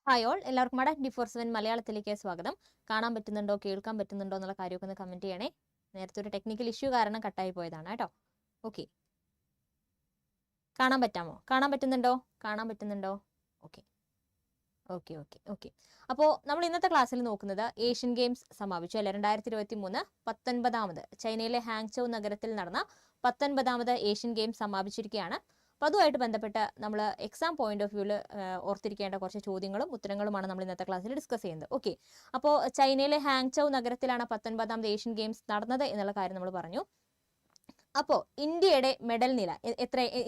Hi all, എല്ലാവർക്കും മട 24/7 മലയാളത്തിലേക്ക് സ്വാഗതം. കാണാൻ പറ്റുന്നുണ്ടോ, കേൾക്കാൻ പറ്റുന്നുണ്ടോ എന്നുള്ള കാര്യമൊക്കെ ഒന്ന് കമന്റ് ചെയ്യണേ. നേരത്തെ ഒരു ടെക്നിക്കൽ ഇഷ്യൂ കാരണം കട്ടായി പോയതാണ് കേട്ടോ. ഓക്കെ, കാണാൻ പറ്റാമോ? കാണാൻ പറ്റുന്നുണ്ടോ? ഓക്കെ ഓക്കെ ഓക്കെ ഓക്കെ അപ്പോൾ നമ്മൾ ഇന്നത്തെ ക്ലാസ്സിൽ നോക്കുന്നത് ഏഷ്യൻ ഗെയിംസ് സമാപിച്ചു അല്ലെ. 2023 19ാമത് ചൈനയിലെ ഹാങ്ചൗ നഗരത്തിൽ നടന്ന 19ാമത് ഏഷ്യൻ ഗെയിംസ് സമാപിച്ചിരിക്കുകയാണ്. അപ്പോൾ അതുമായിട്ട് ബന്ധപ്പെട്ട് നമ്മൾ എക്സാം പോയിന്റ് ഓഫ് വ്യൂവിൽ ഓർത്തിരിക്കേണ്ട കുറച്ച് ചോദ്യങ്ങളും ഉത്തരങ്ങളുമാണ് നമ്മൾ ഇന്നത്തെ ക്ലാസ്സിൽ ഡിസ്കസ് ചെയ്യുന്നത്. ഓക്കെ, അപ്പോൾ ചൈനയിലെ ഹാങ്ചൗ നഗരത്തിലാണ് 19ാമത് ഏഷ്യൻ ഗെയിംസ് നടന്നത് എന്നുള്ള കാര്യം നമ്മൾ പറഞ്ഞു. അപ്പോൾ ഇന്ത്യയുടെ മെഡൽ നില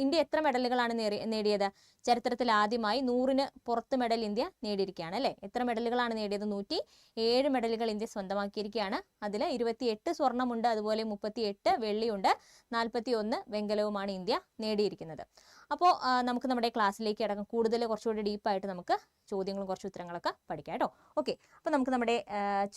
ഇന്ത്യ എത്ര മെഡലുകളാണ് നേടിയത്? ചരിത്രത്തിൽ ആദ്യമായി 100ന് പുറത്ത് മെഡൽ ഇന്ത്യ നേടിയിരിക്കുകയാണ് അല്ലെ. എത്ര മെഡലുകളാണ് നേടിയത്? 107 മെഡലുകൾ ഇന്ത്യ സ്വന്തമാക്കിയിരിക്കുകയാണ്. അതിൽ 28 സ്വർണ്ണമുണ്ട്, അതുപോലെ 38 വെള്ളിയുണ്ട്, 41 വെങ്കലവുമാണ് ഇന്ത്യ നേടിയിരിക്കുന്നത്. അപ്പോൾ നമുക്ക് നമ്മുടെ ക്ലാസ്സിലേക്ക് അടക്കം കൂടുതൽ കുറച്ചുകൂടി ഡീപ്പായിട്ട് നമുക്ക് ചോദ്യങ്ങളും കുറച്ച് ഉത്തരങ്ങളൊക്കെ പഠിക്കാം കേട്ടോ. ഓക്കെ, അപ്പോൾ നമുക്ക് നമ്മുടെ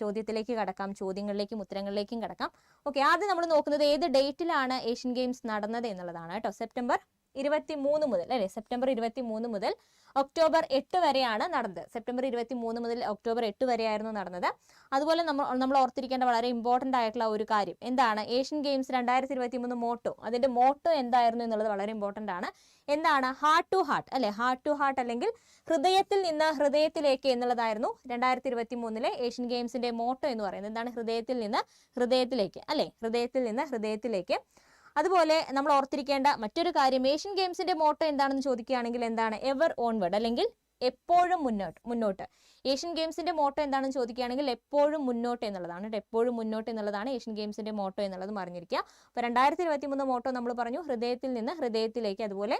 ചോദ്യത്തിലേക്ക് കടക്കാം, ചോദ്യങ്ങളിലേക്കും ഉത്തരങ്ങളിലേക്കും കടക്കാം. ഓക്കെ, ആദ്യം നമ്മൾ നോക്കുന്നത് ഏത് ഡേറ്റിലാണ് ഏഷ്യൻ ഗെയിംസ് നടന്നത് എന്നുള്ളതാണ് കേട്ടോ. സെപ്റ്റംബർ 23 മുതൽ അല്ലെ, സെപ്റ്റംബർ 23 മുതൽ ഒക്ടോബർ 8 വരെയാണ് നടന്നത്. സെപ്റ്റംബർ 23 മുതൽ ഒക്ടോബർ 8 വരെയായിരുന്നു നടന്നത്. അതുപോലെ നമ്മൾ ഓർത്തിരിക്കേണ്ട വളരെ ഇമ്പോർട്ടൻ്റ് ആയിട്ടുള്ള ഒരു കാര്യം എന്താണ്? ഏഷ്യൻ ഗെയിംസ് 2023 മോട്ടോ, അതിന്റെ മോട്ടോ എന്തായിരുന്നു എന്നുള്ളത് വളരെ ഇമ്പോർട്ടൻ്റ് ആണ്. എന്താണ്? ഹാർട്ട് ടു ഹാർട്ട് അല്ലെ, ഹാർട്ട് ടു ഹാർട്ട് അല്ലെങ്കിൽ ഹൃദയത്തിൽ നിന്ന് ഹൃദയത്തിലേക്ക് എന്നുള്ളതായിരുന്നു 2023 ഏഷ്യൻ ഗെയിംസിന്റെ മോട്ടോ എന്ന് പറയുന്നത്. എന്താണ്? ഹൃദയത്തിൽ നിന്ന് ഹൃദയത്തിലേക്ക് അല്ലെ, ഹൃദയത്തിൽ നിന്ന് ഹൃദയത്തിലേക്ക്. അതുപോലെ നമ്മൾ ഓർത്തിരിക്കേണ്ട മറ്റൊരു കാര്യം, ഏഷ്യൻ ഗെയിംസിന്റെ മോട്ടോ എന്താണെന്ന് ചോദിക്കുകയാണെങ്കിൽ എന്താണ്? എവർ ഓൺവേർഡ് അല്ലെങ്കിൽ എപ്പോഴും മുന്നോട്ട്. ഏഷ്യൻ ഗെയിംസിന്റെ മോട്ടോ എന്താണെന്ന് ചോദിക്കുകയാണെങ്കിൽ എപ്പോഴും മുന്നോട്ട് എന്നുള്ളതാണ്. എപ്പോഴും മുന്നോട്ട് എന്നുള്ളതാണ് ഏഷ്യൻ ഗെയിംസിന്റെ മോട്ടോ എന്നുള്ളത് അറിഞ്ഞിരിക്കുക. അപ്പോൾ 2023 മോട്ടോ നമ്മൾ പറഞ്ഞു ഹൃദയത്തിൽ നിന്ന് ഹൃദയത്തിലേക്ക്. അതുപോലെ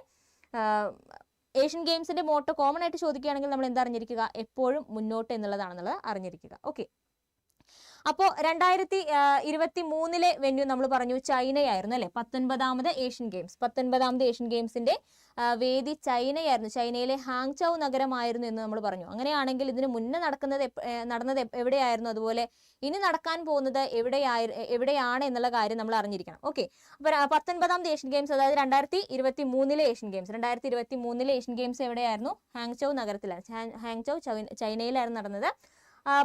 ഏഷ്യൻ ഗെയിംസിന്റെ മോട്ടോ കോമൺ ആയിട്ട് ചോദിക്കുകയാണെങ്കിൽ നമ്മൾ എന്താ അറിഞ്ഞിരിക്കുക? എപ്പോഴും മുന്നോട്ട് എന്നുള്ളതാണെന്നുള്ളത് അറിഞ്ഞിരിക്കുക. ഓക്കെ, അപ്പോൾ 2023 വെന്യൂ നമ്മൾ പറഞ്ഞു ചൈനയായിരുന്നു അല്ലെ. 19ാമത് ഏഷ്യൻ ഗെയിംസ്, 19ാമത് ഏഷ്യൻ ഗെയിംസിന്റെ വേദി ചൈനയായിരുന്നു. ചൈനയിലെ ഹാങ്ചൗ നഗരമായിരുന്നു എന്ന് നമ്മൾ പറഞ്ഞു. അങ്ങനെയാണെങ്കിൽ ഇതിന് മുന്നേ നടന്നത് എവിടെയായിരുന്നു? അതുപോലെ ഇനി നടക്കാൻ പോകുന്നത് എവിടെയാണ് എന്നുള്ള കാര്യം നമ്മൾ അറിഞ്ഞിരിക്കണം. ഓക്കെ, അപ്പോൾ 19ാമത് ഏഷ്യൻ ഗെയിംസ്, അതായത് 2023 ഏഷ്യൻ ഗെയിംസ്, 2023 ഏഷ്യൻ ഗെയിംസ് എവിടെയായിരുന്നു? ഹാങ്ചൗ നഗരത്തിലാണ്. ഹാങ്ചൗ ചൈനയിലായിരുന്നു നടന്നത്.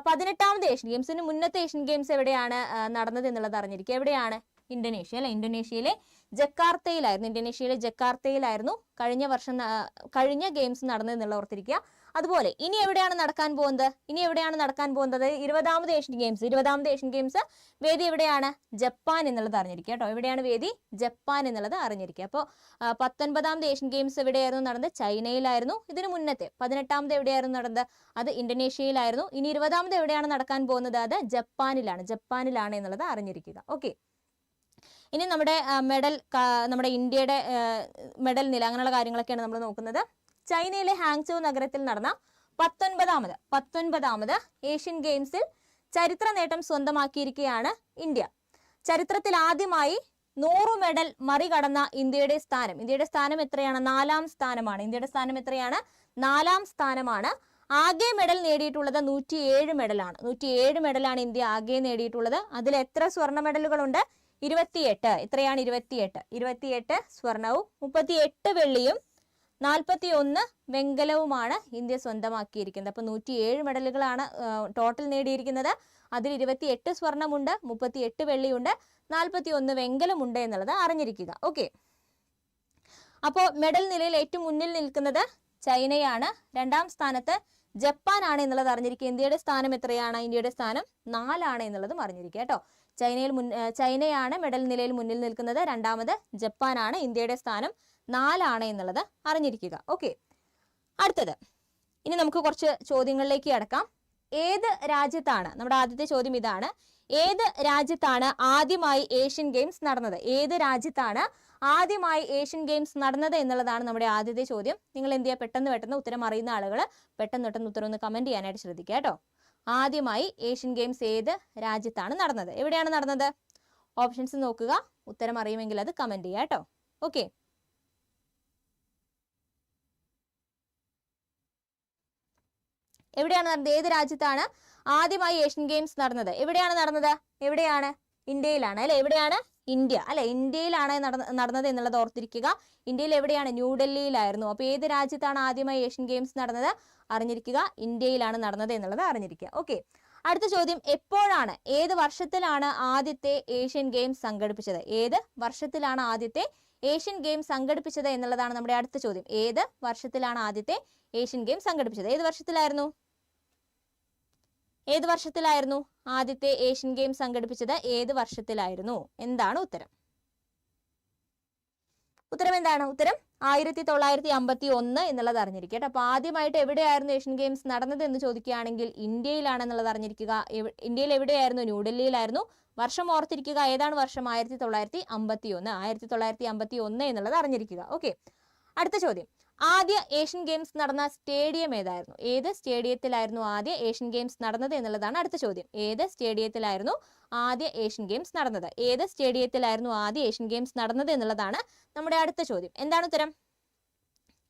18ാമത് ഏഷ്യൻ ഗെയിംസിന് മുന്നത്തെ ഏഷ്യൻ ഗെയിംസ് എവിടെയാണ് നടന്നത് എന്നുള്ളത് അറിഞ്ഞിരിക്കുക. എവിടെയാണ്? ഇന്തോനേഷ്യ അല്ലെ. ഇന്തോനേഷ്യയിലെ ജക്കാർത്തയിലായിരുന്നു കഴിഞ്ഞ ഗെയിംസ് നടന്നതെന്നുള്ള ഓർത്തിരിക്കുക. അതുപോലെ ഇനി എവിടെയാണ് നടക്കാൻ പോകുന്നത്? 20ാമത് ഏഷ്യൻ ഗെയിംസ് വേദി എവിടെയാണ്? ജപ്പാൻ എന്നുള്ളത് അറിഞ്ഞിരിക്കുക കേട്ടോ. എവിടെയാണ് വേദി? ജപ്പാൻ എന്നുള്ളത് അറിഞ്ഞിരിക്കുക. അപ്പോൾ 19ാമത് ഏഷ്യൻ ഗെയിംസ് എവിടെയായിരുന്നു നടന്നത്? ചൈനയിലായിരുന്നു. ഇതിന് മുന്നത്തെ 18ാമത് എവിടെയായിരുന്നു നടന്നത്? അത് ഇന്തോനേഷ്യയിലായിരുന്നു. ഇനി 20ാമത് എവിടെയാണ് നടക്കാൻ പോകുന്നത്? അത് ജപ്പാനിലാണ് എന്നുള്ളത് അറിഞ്ഞിരിക്കുക. ഓക്കെ, ഇനി നമ്മുടെ ഇന്ത്യയുടെ മെഡൽ നില, അങ്ങനെയുള്ള കാര്യങ്ങളൊക്കെയാണ് നമ്മൾ നോക്കുന്നത്. ചൈനയിലെ ഹാങ്ചൗ നഗരത്തിൽ നടന്ന 19ാമത് ഏഷ്യൻ ഗെയിംസിൽ ചരിത്ര നേട്ടം സ്വന്തമാക്കിയിരിക്കുകയാണ് ഇന്ത്യ. ചരിത്രത്തിൽ ആദ്യമായി 100 മെഡൽ മറികടന്ന ഇന്ത്യയുടെ സ്ഥാനം എത്രയാണ്? 4ാം സ്ഥാനമാണ്. ഇന്ത്യയുടെ സ്ഥാനം എത്രയാണ്? 4ാം സ്ഥാനമാണ്. ആകെ മെഡൽ നേടിയിട്ടുള്ളത് 107 മെഡലാണ്. 107 മെഡലാണ് ഇന്ത്യ ആകെ നേടിയിട്ടുള്ളത്. അതിൽ എത്ര സ്വർണ്ണ മെഡലുകളുണ്ട്? 28. എത്രയാണ്? 28 സ്വർണവും 38 വെള്ളിയും 41 വെങ്കലവുമാണ് ഇന്ത്യ സ്വന്തമാക്കിയിരിക്കുന്നത്. അപ്പോൾ 107 മെഡലുകളാണ് ടോട്ടൽ നേടിയിരിക്കുന്നത്. അതിൽ 28 സ്വർണമുണ്ട്, 38 വെള്ളിയുണ്ട്, 41 വെങ്കലമുണ്ട് എന്നുള്ളത് അറിഞ്ഞിരിക്കുക. ഓക്കെ, അപ്പോൾ മെഡൽ നിലയിൽ ഏറ്റവും മുന്നിൽ നിൽക്കുന്നത് ചൈനയാണ്. 2ാം സ്ഥാനത്ത് ജപ്പാനാണ് എന്നുള്ളത് അറിഞ്ഞിരിക്കുക. ഇന്ത്യയുടെ സ്ഥാനം എത്രയാണ്? ഇന്ത്യയുടെ സ്ഥാനം 4 എന്നുള്ളതും അറിഞ്ഞിരിക്കുക കേട്ടോ. ചൈനയാണ് മെഡൽ നിലയിൽ മുന്നിൽ നിൽക്കുന്നത്. 2ാമത് ജപ്പാനാണ്. ഇന്ത്യയുടെ സ്ഥാനം 4 എന്നുള്ളത് അറിഞ്ഞിരിക്കുക. ഓക്കെ, അടുത്തത് ഇനി നമുക്ക് കുറച്ച് ചോദ്യങ്ങളിലേക്ക് കടക്കാം. ഏത് രാജ്യത്താണ്, നമ്മുടെ ആദ്യത്തെ ചോദ്യം ഇതാണ്, ഏത് രാജ്യത്താണ് ആദ്യമായി ഏഷ്യൻ ഗെയിംസ് നടന്നത്? ഏത് രാജ്യത്താണ് ആദ്യമായി ഏഷ്യൻ ഗെയിംസ് നടന്നത് എന്നുള്ളതാണ് നമ്മുടെ ആദ്യത്തെ ചോദ്യം. നിങ്ങൾ എന്ത് ചെയ്യുക? പെട്ടെന്ന് ഉത്തരം അറിയുന്ന ആളുകൾ പെട്ടെന്ന് ഉത്തരം ഒന്ന് കമന്റ് ചെയ്യാനായിട്ട് ശ്രദ്ധിക്കുക കേട്ടോ. ആദ്യമായി ഏഷ്യൻ ഗെയിംസ് ഏത് രാജ്യത്താണ് നടന്നത്? എവിടെയാണ് നടന്നത്? ഓപ്ഷൻസ് നോക്കുക, ഉത്തരം അറിയുമെങ്കിൽ അത് കമന്റ് ചെയ്യുക കേട്ടോ. ഓക്കെ, എവിടെയാണ് നടന്നത്? ഏത് രാജ്യത്താണ് ആദ്യമായി ഏഷ്യൻ ഗെയിംസ് നടന്നത്? എവിടെയാണ് നടന്നത്? ഇന്ത്യയിലാണ് അല്ലെ. എവിടെയാണ്? ഇന്ത്യ അല്ലെ, ഇന്ത്യയിലാണ് നടന്നത് എന്നുള്ളത് ഓർത്തിരിക്കുക. ഇന്ത്യയിൽ എവിടെയാണ്? ന്യൂഡൽഹിയിലായിരുന്നു. അപ്പൊ ഏത് രാജ്യത്താണ് ആദ്യമായി ഏഷ്യൻ ഗെയിംസ് നടന്നത്? അറിഞ്ഞിരിക്കുക, ഇന്ത്യയിലാണ് നടന്നത് എന്നുള്ളത് അറിഞ്ഞിരിക്കുക. ഓക്കെ, അടുത്ത ചോദ്യം, എപ്പോഴാണ്, ഏത് വർഷത്തിലാണ് ആദ്യത്തെ ഏഷ്യൻ ഗെയിംസ് സംഘടിപ്പിച്ചത്? ഏത് വർഷത്തിലാണ് ആദ്യത്തെ ഏഷ്യൻ ഗെയിംസ് സംഘടിപ്പിച്ചത് എന്നുള്ളതാണ് നമ്മുടെ അടുത്ത ചോദ്യം. ഏത് വർഷത്തിലാണ് ആദ്യത്തെ ഏഷ്യൻ ഗെയിംസ് സംഘടിപ്പിച്ചത്? ഏത് വർഷത്തിലായിരുന്നു? ഏത് വർഷത്തിലായിരുന്നു ആദ്യത്തെ ഏഷ്യൻ ഗെയിംസ് സംഘടിപ്പിച്ചത്? ഏത് വർഷത്തിലായിരുന്നു? എന്താണ് ഉത്തരം? ഉത്തരം എന്താണ്? ഉത്തരം 1951 എന്നുള്ളത് അറിഞ്ഞിരിക്കട്ടെ. അപ്പൊ ആദ്യമായിട്ട് എവിടെയായിരുന്നു ഏഷ്യൻ ഗെയിംസ് നടന്നത് എന്ന് ചോദിക്കുകയാണെങ്കിൽ ഇന്ത്യയിലാണെന്നുള്ളത് അറിഞ്ഞിരിക്കുക. ഇന്ത്യയിൽ എവിടെയായിരുന്നു? ന്യൂഡൽഹിയിലായിരുന്നു. വർഷം ഓർത്തിരിക്കുക. ഏതാണ് വർഷം? 1951. 1951 എന്നുള്ളത് അറിഞ്ഞിരിക്കുക. ഓക്കെ, അടുത്ത ചോദ്യം, ആദ്യ ഏഷ്യൻ ഗെയിംസ് നടന്ന സ്റ്റേഡിയം ഏതായിരുന്നു? ഏത് സ്റ്റേഡിയത്തിലായിരുന്നു ആദ്യ ഏഷ്യൻ ഗെയിംസ് നടന്നത് എന്നുള്ളതാണ് അടുത്ത ചോദ്യം. ഏത് സ്റ്റേഡിയത്തിലായിരുന്നു ആദ്യ ഏഷ്യൻ ഗെയിംസ് നടന്നത്? ഏത് സ്റ്റേഡിയത്തിലായിരുന്നു ആദ്യ ഏഷ്യൻ ഗെയിംസ് നടന്നത് എന്നുള്ളതാണ് നമ്മുടെ അടുത്ത ചോദ്യം. എന്താണ് ഉത്തരം?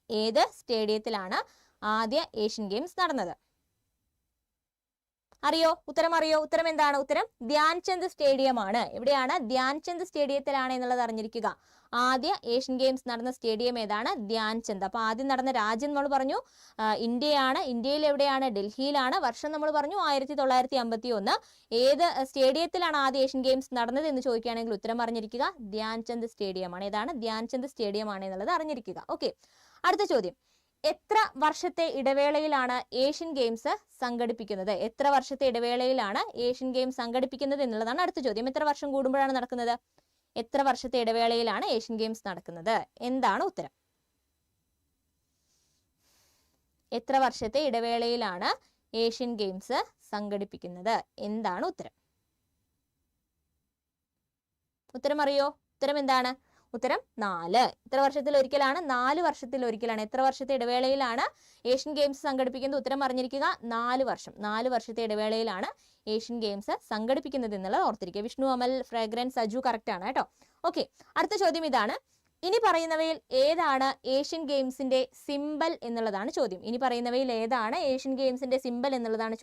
ഏത് സ്റ്റേഡിയത്തിലാണ് ആദ്യ ഏഷ്യൻ ഗെയിംസ് നടന്നത്? അറിയോ? ഉത്തരം അറിയോ? ഉത്തരം എന്താണ്? ഉത്തരം ധ്യാൻചന്ദ് സ്റ്റേഡിയം ആണ്. എവിടെയാണ്? ധ്യാൻചന്ദ് സ്റ്റേഡിയത്തിലാണ് എന്നുള്ളത് അറിഞ്ഞിരിക്കുക. ആദ്യ ഏഷ്യൻ ഗെയിംസ് നടന്ന സ്റ്റേഡിയം ഏതാണ്? ധ്യാൻചന്ദ്. അപ്പൊ ആദ്യം നടന്ന രാജ്യം നമ്മൾ പറഞ്ഞു ഇന്ത്യയാണ്. ഇന്ത്യയിൽ എവിടെയാണ്? ഡൽഹിയിലാണ്. വർഷം നമ്മൾ പറഞ്ഞു 1951. ഏത് സ്റ്റേഡിയത്തിലാണ് ആദ്യ ഏഷ്യൻ ഗെയിംസ് നടന്നത് എന്ന് ചോദിക്കുകയാണെങ്കിൽ ഉത്തരം അറിഞ്ഞിരിക്കുക, ധ്യാൻചന്ദ് സ്റ്റേഡിയം ആണ്. ഏതാണ്? ധ്യാൻചന്ദ് സ്റ്റേഡിയം ആണ് എന്നുള്ളത് അറിഞ്ഞിരിക്കുക. ഓക്കെ, അടുത്ത ചോദ്യം, എത്ര വർഷത്തെ ഇടവേളയിലാണ് ഏഷ്യൻ ഗെയിംസ് സംഘടിപ്പിക്കുന്നത്? എത്ര വർഷത്തെ ഇടവേളയിലാണ് ഏഷ്യൻ ഗെയിംസ് സംഘടിപ്പിക്കുന്നത് എന്നുള്ളതാണ് അടുത്ത ചോദ്യം. എത്ര വർഷം കൂടുമ്പോഴാണ് നടക്കുന്നത്? എത്ര വർഷത്തെ ഇടവേളയിലാണ് ഏഷ്യൻ ഗെയിംസ് നടക്കുന്നത്? എന്താണ് ഉത്തരം? എത്ര വർഷത്തെ ഇടവേളയിലാണ് ഏഷ്യൻ ഗെയിംസ് സംഘടിപ്പിക്കുന്നത്? എന്താണ് ഉത്തരം? ഉത്തരം അറിയോ? ഉത്തരം എന്താണ്? ഉത്തരം 4. എത്ര വർഷത്തിൽ ഒരിക്കലാണ്? 4 വർഷത്തിൽ ഒരിക്കലാണ്. എത്ര വർഷത്തെ ഇടവേളയിലാണ് ഏഷ്യൻ ഗെയിംസ് സംഘടിപ്പിക്കുന്നത്? ഉത്തരം അറിഞ്ഞിരിക്കുക, 4 വർഷം. 4 വർഷത്തെ ഇടവേളയിലാണ് ഏഷ്യൻ ഗെയിംസ് സംഘടിപ്പിക്കുന്നത് എന്നുള്ളത് ഓർത്തിരിക്കുക. വിഷ്ണു, അമൽ, ഫ്രാഗ്രൻസ്, സജു കറക്റ്റ് ആണ് കേട്ടോ. ഓക്കെ, അടുത്ത ചോദ്യം ഇതാണ്, ഇനി പറയുന്നവയിൽ ഏതാണ് ഏഷ്യൻ ഗെയിംസിന്റെ സിംബൽ എന്നുള്ളതാണ് ചോദ്യം. ഇനി പറയുന്നവയിൽ ഏതാണ് ഏഷ്യൻ ഗെയിംസിന്റെ സിംബൽ എന്നുള്ളതാണ്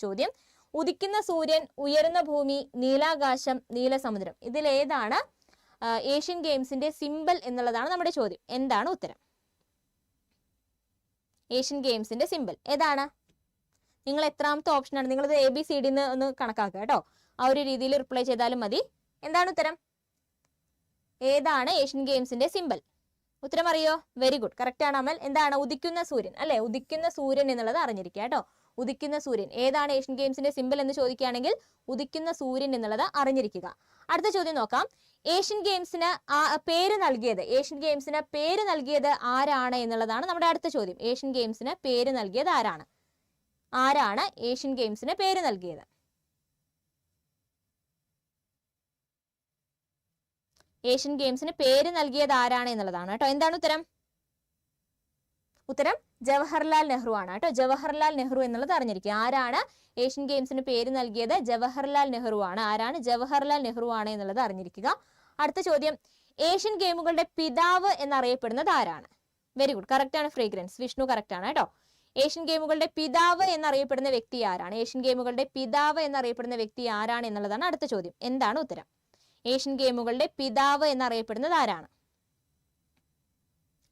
ചോദ്യം. ഉദിക്കുന്ന സൂര്യൻ, ഉയരുന്ന ഭൂമി, നീലാകാശം, നീലസമുദ്രം, ഇതിലേതാണ് ഏഷ്യൻ ഗെയിംസിന്റെ സിംബൽ എന്നുള്ളതാണ് നമ്മുടെ ചോദ്യം. എന്താണ് ഉത്തരം? ഏഷ്യൻ ഗെയിംസിന്റെ സിംബൽ ഏതാണ്? നിങ്ങൾ എത്രാമത്തെ ഓപ്ഷനാണ്? നിങ്ങളിത് ABCD ഒന്ന് കണക്കാക്കുക കേട്ടോ. ആ ഒരു രീതിയിൽ റിപ്ലൈ ചെയ്താലും മതി. എന്താണ് ഉത്തരം? ഏതാണ് ഏഷ്യൻ ഗെയിംസിന്റെ സിംബൽ? ഉത്തരം അറിയോ? വെരി ഗുഡ്, കറക്റ്റ് ആണ് അമൽ. എന്താണ്? ഉദിക്കുന്ന സൂര്യൻ അല്ലെ? ഉദിക്കുന്ന സൂര്യൻ എന്നുള്ളത് അറിഞ്ഞിരിക്കുക കേട്ടോ. ഉദിക്കുന്ന സൂര്യൻ ഏതാണ് ഏഷ്യൻ ഗെയിംസിന്റെ സിംബൽ എന്ന് ചോദിക്കുകയാണെങ്കിൽ ഉദിക്കുന്ന സൂര്യൻ എന്നുള്ളത് അറിഞ്ഞിരിക്കുക. അടുത്ത ചോദ്യം നോക്കാം. ഏഷ്യൻ ഗെയിംസിന് പേര് നൽകിയത്, ഏഷ്യൻ ഗെയിംസിന് പേര് നൽകിയത് ആരാണ് എന്നുള്ളതാണ് നമ്മുടെ അടുത്ത ചോദ്യം. ഏഷ്യൻ ഗെയിംസിന് പേര് നൽകിയത് ആരാണ്? ആരാണ് ഏഷ്യൻ ഗെയിംസിന് പേര് നൽകിയത്? ഏഷ്യൻ ഗെയിംസിന് പേര് നൽകിയത് ആരാണ് എന്നുള്ളതാണ് കേട്ടോ. എന്താണ് ഉത്തരം? ഉത്തരം ജവഹർലാൽ നെഹ്റു ആണ് കേട്ടോ. ജവഹർലാൽ നെഹ്റു എന്നുള്ളത് അറിഞ്ഞിരിക്കുക. ആരാണ് ഏഷ്യൻ ഗെയിംസിന് പേര് നൽകിയത്? ജവഹർലാൽ നെഹ്റു ആണ്. ആരാണ്? ജവഹർലാൽ നെഹ്റു ആണ് എന്നുള്ളത് അറിഞ്ഞിരിക്കുക. അടുത്ത ചോദ്യം, ഏഷ്യൻ ഗെയിമുകളുടെ പിതാവ് എന്നറിയപ്പെടുന്നത് ആരാണ്? വെരി ഗുഡ്, കറക്റ്റ് ആണ് ഫ്രേഗ്രൻസ്. വിഷ്ണു കറക്റ്റ് ആണ് കേട്ടോ. ഏഷ്യൻ ഗെയിമുകളുടെ പിതാവ് എന്നറിയപ്പെടുന്ന വ്യക്തി ആരാണ്? ഏഷ്യൻ ഗെയിമുകളുടെ പിതാവ് എന്നറിയപ്പെടുന്ന വ്യക്തി ആരാണ് എന്നുള്ളതാണ് അടുത്ത ചോദ്യം. എന്താണ് ഉത്തരം? ഏഷ്യൻ ഗെയിമുകളുടെ പിതാവ് എന്നറിയപ്പെടുന്നത് ആരാണ്?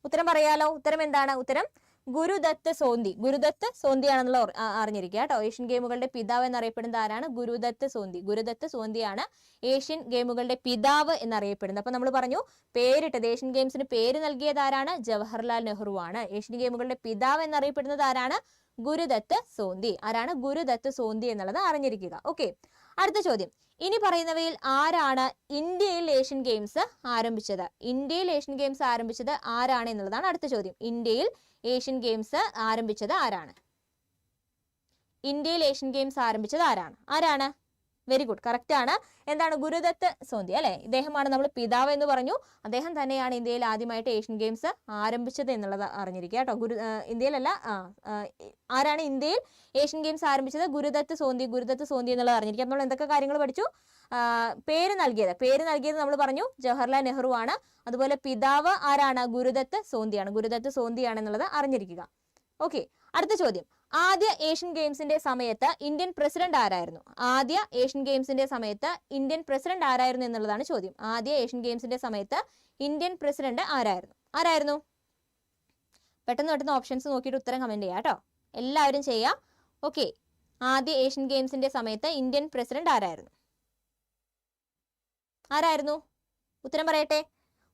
ഉത്തരം പറയാലോ. ഉത്തരം എന്താണ്? ഉത്തരം ഗുരുദത്ത് സോന്തി. ഗുരുദത്ത് സോന്തി ആണെന്നുള്ള അറിഞ്ഞിരിക്കുക കേട്ടോ. ഏഷ്യൻ ഗെയിമുകളുടെ പിതാവ് എന്നറിയപ്പെടുന്നത് ആരാണ്? ഗുരുദത്ത് സോന്തി. ഗുരുദത്ത് സോന്തിയാണ് ഏഷ്യൻ ഗെയിമുകളുടെ പിതാവ് എന്നറിയപ്പെടുന്നത്. അപ്പൊ നമ്മൾ പറഞ്ഞു പേരിട്ടത്, ഏഷ്യൻ ഗെയിംസിന് പേര് നൽകിയത് ആരാണ്? ജവഹർലാൽ നെഹ്റു ആണ്. ഏഷ്യൻ ഗെയിമുകളുടെ പിതാവ് എന്നറിയപ്പെടുന്നത് ആരാണ്? ഗുരുദത്ത് സോന്തി. ആരാണ്? ഗുരുദത്ത് സോന്തി എന്നുള്ളത് അറിഞ്ഞിരിക്കുക. ഓക്കെ, അടുത്ത ചോദ്യം, ഇനി പറയുന്നവയിൽ ആരാണ് ഇന്ത്യയിൽ ഏഷ്യൻ ഗെയിംസ് ആരംഭിച്ചത്? ഇന്ത്യയിൽ ഏഷ്യൻ ഗെയിംസ് ആരംഭിച്ചത് ആരാണ് എന്നുള്ളതാണ് അടുത്ത ചോദ്യം. ഇന്ത്യയിൽ ഏഷ്യൻ ഗെയിംസ് ആരംഭിച്ചത് ആരാണ്? ഇന്ത്യയിൽ ഏഷ്യൻ ഗെയിംസ് ആരംഭിച്ചത് ആരാണ്? ആരാണ്? വെരി ഗുഡ്, കറക്റ്റ് ആണ്. എന്താണ്? ഗുരുദത്ത് സോന്തി അല്ലെ? ഇദ്ദേഹമാണ് നമ്മൾ പിതാവ് എന്ന് പറഞ്ഞു. അദ്ദേഹം തന്നെയാണ് ഇന്ത്യയിൽ ആദ്യമായിട്ട് ഏഷ്യൻ ഗെയിംസ് ആരംഭിച്ചത് എന്നുള്ളത് അറിഞ്ഞിരിക്കുക കേട്ടോ. ഇന്ത്യയിലല്ല, ആരാണ് ഇന്ത്യയിൽ ഏഷ്യൻ ഗെയിംസ് ആരംഭിച്ചത്? ഗുരുദത്ത് സോന്തി. ഗുരുദത്ത് സോന്തി എന്നുള്ളത് അറിഞ്ഞിരിക്കുക. നമ്മൾ എന്തൊക്കെ കാര്യങ്ങൾ പഠിച്ചു? പേര് നൽകിയത് നമ്മൾ പറഞ്ഞു ജവഹർലാൽ നെഹ്റു ആണ്. അതുപോലെ പിതാവ് ആരാണ്? ഗുരുദത്ത് സോന്തിയാണ്. ഗുരുദത്ത് സോന്തിയാണ് എന്നുള്ളത് അറിഞ്ഞിരിക്കുക. ഓക്കെ, അടുത്ത ചോദ്യം. ആദ്യ ഏഷ്യൻ ഗെയിംസിന്റെ സമയത്ത് ഇന്ത്യൻ പ്രസിഡന്റ് ആരായിരുന്നു? ആദ്യ ഏഷ്യൻ ഗെയിംസിന്റെ സമയത്ത് ഇന്ത്യൻ പ്രസിഡന്റ് ആരായിരുന്നു എന്നുള്ളതാണ് ചോദ്യം. ആദ്യ ഏഷ്യൻ ഗെയിംസിന്റെ സമയത്ത് ഇന്ത്യൻ പ്രസിഡന്റ് ആരായിരുന്നു? പെട്ടെന്ന് ഓപ്ഷൻസ് നോക്കിയിട്ട് ഉത്തരം കമന്റ് ചെയ്യാം കേട്ടോ. എല്ലാവരും ചെയ്യാം. ഓക്കെ, ആദ്യ ഏഷ്യൻ ഗെയിംസിന്റെ സമയത്ത് ഇന്ത്യൻ പ്രസിഡന്റ് ആരായിരുന്നു? ഉത്തരം പറയട്ടെ.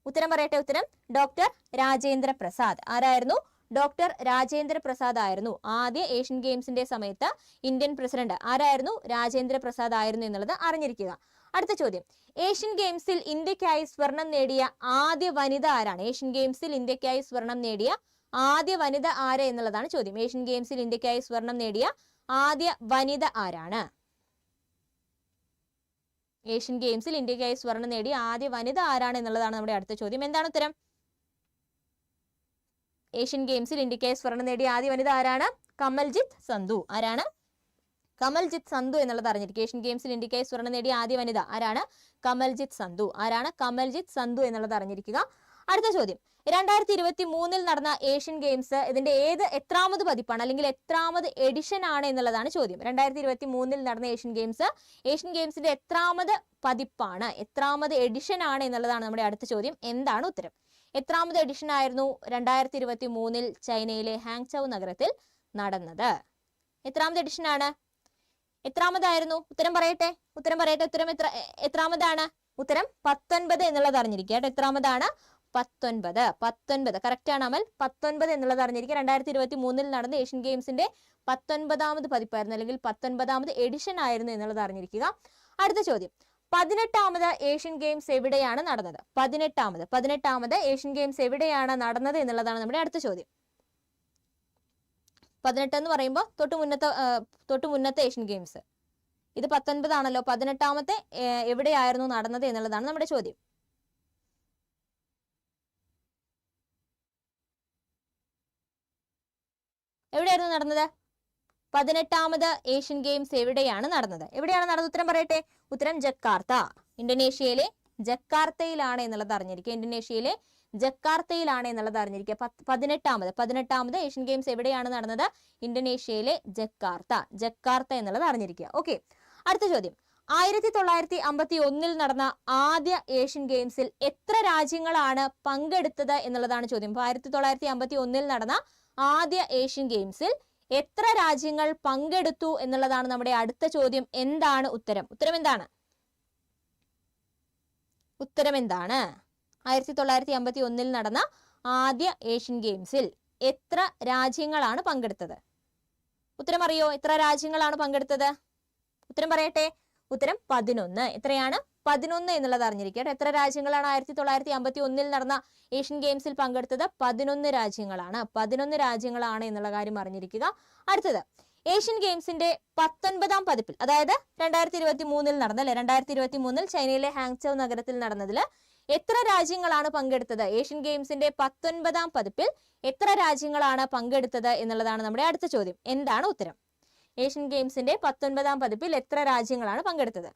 ഉത്തരം ഡോക്ടർ രാജേന്ദ്ര പ്രസാദ്. ആരായിരുന്നു? ഡോക്ടർ രാജേന്ദ്ര പ്രസാദ് ആയിരുന്നു ആദ്യ ഏഷ്യൻ ഗെയിംസിന്റെ സമയത്ത് ഇന്ത്യൻ പ്രസിഡന്റ്. ആരായിരുന്നു? രാജേന്ദ്ര പ്രസാദ് ആയിരുന്നു എന്നുള്ളത് അറിഞ്ഞിരിക്കുക. അടുത്ത ചോദ്യം. ഏഷ്യൻ ഗെയിംസിൽ ഇന്ത്യക്കായി സ്വർണം നേടിയ ആദ്യ വനിത ആരാണ്? ഏഷ്യൻ ഗെയിംസിൽ ഇന്ത്യക്കായി സ്വർണം നേടിയ ആദ്യ വനിത ആര് എന്നുള്ളതാണ് ചോദ്യം. ഏഷ്യൻ ഗെയിംസിൽ ഇന്ത്യക്കായി സ്വർണം നേടിയ ആദ്യ വനിത ആരാണ്? ഏഷ്യൻ ഗെയിംസിൽ ഇന്ത്യക്കായി സ്വർണം നേടിയ ആദ്യ വനിത ആരാണ് എന്നുള്ളതാണ് നമ്മുടെ അടുത്ത ചോദ്യം. എന്താണ് ഉത്തരം? ഏഷ്യൻ ഗെയിംസിൽ ഇന്ത്യക്കായി സ്വർണം നേടിയ ആദ്യ വനിത ആരാണ്? കമൽജിത്ത് സന്ധു. ആരാണ്? കമൽജിത്ത് സന്ധു എന്നുള്ളത് അറിഞ്ഞിരിക്കും. ഏഷ്യൻ ഗെയിംസിൽ ഇന്ത്യക്കായി സ്വർണം നേടിയ ആദ്യ വനിത ആരാണ്? കമൽജിത്ത് സന്ധു. ആരാണ്? കമൽജിത്ത് സന്ധു എന്നുള്ളത് അറിഞ്ഞിരിക്കുക. അടുത്ത ചോദ്യം. 2023 നടന്ന ഏഷ്യൻ ഗെയിംസ് ഇതിന്റെ എത്രാമത് പതിപ്പാണ് അല്ലെങ്കിൽ എത്രാമത് എഡിഷൻ ആണ് എന്നുള്ളതാണ് ചോദ്യം. 2023 നടന്ന ഏഷ്യൻ ഗെയിംസിന്റെ എത്രാമത് പതിപ്പാണ്, എത്രാമത് എഡിഷൻ ആണ് എന്നുള്ളതാണ് നമ്മുടെ അടുത്ത ചോദ്യം. എന്താണ് ഉത്തരം? എത്രാമത് എഡിഷൻ ആയിരുന്നു 2023 ചൈനയിലെ ഹാങ്ചൗ നഗരത്തിൽ നടന്നത്? എത്രാമത് എഡിഷൻ ആണ്? എത്രാമതായിരുന്നു? ഉത്തരം പറയട്ടെ. ഉത്തരം എത്രാമതാണ്? ഉത്തരം 19 എന്നുള്ളത് അറിഞ്ഞിരിക്കുക. എത്രാമതാണ്? 19. കറക്റ്റ് ആണ് അമൽ. 19 എന്നുള്ളത് അറിഞ്ഞിരിക്കുക. 2023 നടന്ന ഏഷ്യൻ ഗെയിംസിന്റെ 19ാമത് പതിപ്പായിരുന്നു അല്ലെങ്കിൽ 19ാമത് എഡിഷൻ ആയിരുന്നു എന്നുള്ളത് അറിഞ്ഞിരിക്കുക. അടുത്ത ചോദ്യം. 18ാമത് ഏഷ്യൻ ഗെയിംസ് എവിടെയാണ് നടന്നത്? 18ാമത് ഏഷ്യൻ ഗെയിംസ് എവിടെയാണ് നടന്നത് എന്നുള്ളതാണ് നമ്മുടെ അടുത്ത ചോദ്യം. 18 എന്ന് പറയുമ്പോൾ തൊട്ട് മുന്നത്തെ ഏഷ്യൻ ഗെയിംസ്. ഇത് 19 ആണല്ലോ. 18ാമത്തെ എവിടെയായിരുന്നു നടന്നത് എന്നുള്ളതാണ് നമ്മുടെ ചോദ്യം. എവിടെയായിരുന്നു നടന്നത്? 18ാമത് ഏഷ്യൻ ഗെയിംസ് എവിടെയാണ് നടന്നത്? ഉത്തരം പറയട്ടെ. ഉത്തരം ജക്കാർത്ത. ഇന്തോനേഷ്യയിലെ ജക്കാർത്തയിലാണ് എന്നുള്ളത് അറിഞ്ഞിരിക്കുക. ഇന്തോനേഷ്യയിലെ ജക്കാർത്തയിലാണ് എന്നുള്ളത് അറിഞ്ഞിരിക്കുക. 18ാമത് ഏഷ്യൻ ഗെയിംസ് എവിടെയാണ് നടന്നത്? ഇന്തോനേഷ്യയിലെ ജക്കാർത്ത എന്നുള്ളത് അറിഞ്ഞിരിക്കുക. ഓക്കെ, അടുത്ത ചോദ്യം. 1951 നടന്ന ആദ്യ ഏഷ്യൻ ഗെയിംസിൽ എത്ര രാജ്യങ്ങളാണ് പങ്കെടുത്തത് എന്നുള്ളതാണ് ചോദ്യം. 1951 നടന്ന ആദ്യ ഏഷ്യൻ ഗെയിംസിൽ എത്ര രാജ്യങ്ങൾ പങ്കെടുത്തു എന്നുള്ളതാണ് നമ്മുടെ അടുത്ത ചോദ്യം. എന്താണ് ഉത്തരം? ഉത്തരം എന്താണ്? 1951 നടന്ന ആദ്യ ഏഷ്യൻ ഗെയിംസിൽ എത്ര രാജ്യങ്ങളാണ് പങ്കെടുത്തത്? ഉത്തരം അറിയോ? എത്ര രാജ്യങ്ങളാണ് പങ്കെടുത്തത്? ഉത്തരം പറയട്ടെ. ഉത്തരം 11. എത്രയാണ്? 11 എന്നുള്ളത് അറിഞ്ഞിരിക്കട്ടെ. എത്ര രാജ്യങ്ങളാണ് 1951 നടന്ന ഏഷ്യൻ ഗെയിംസിൽ പങ്കെടുത്തത്? 11 രാജ്യങ്ങളാണ്. 11 രാജ്യങ്ങളാണ് എന്നുള്ള കാര്യം അറിഞ്ഞിരിക്കുക. അടുത്തത്. ഏഷ്യൻ ഗെയിംസിന്റെ 19ാം പതിപ്പിൽ, അതായത് 2023 നടന്നല്ലേ, 2023 ചൈനയിലെ ഹാങ്ചൗ നഗരത്തിൽ നടന്നതിൽ എത്ര രാജ്യങ്ങളാണ് പങ്കെടുത്തത്? ഏഷ്യൻ ഗെയിംസിന്റെ 19ാം പതിപ്പിൽ എത്ര രാജ്യങ്ങളാണ് പങ്കെടുത്തത് എന്നുള്ളതാണ് നമ്മുടെ അടുത്ത ചോദ്യം. എന്താണ് ഉത്തരം? ഏഷ്യൻ ഗെയിംസിന്റെ 19ാം പതിപ്പിൽ എത്ര രാജ്യങ്ങളാണ് പങ്കെടുത്തത്?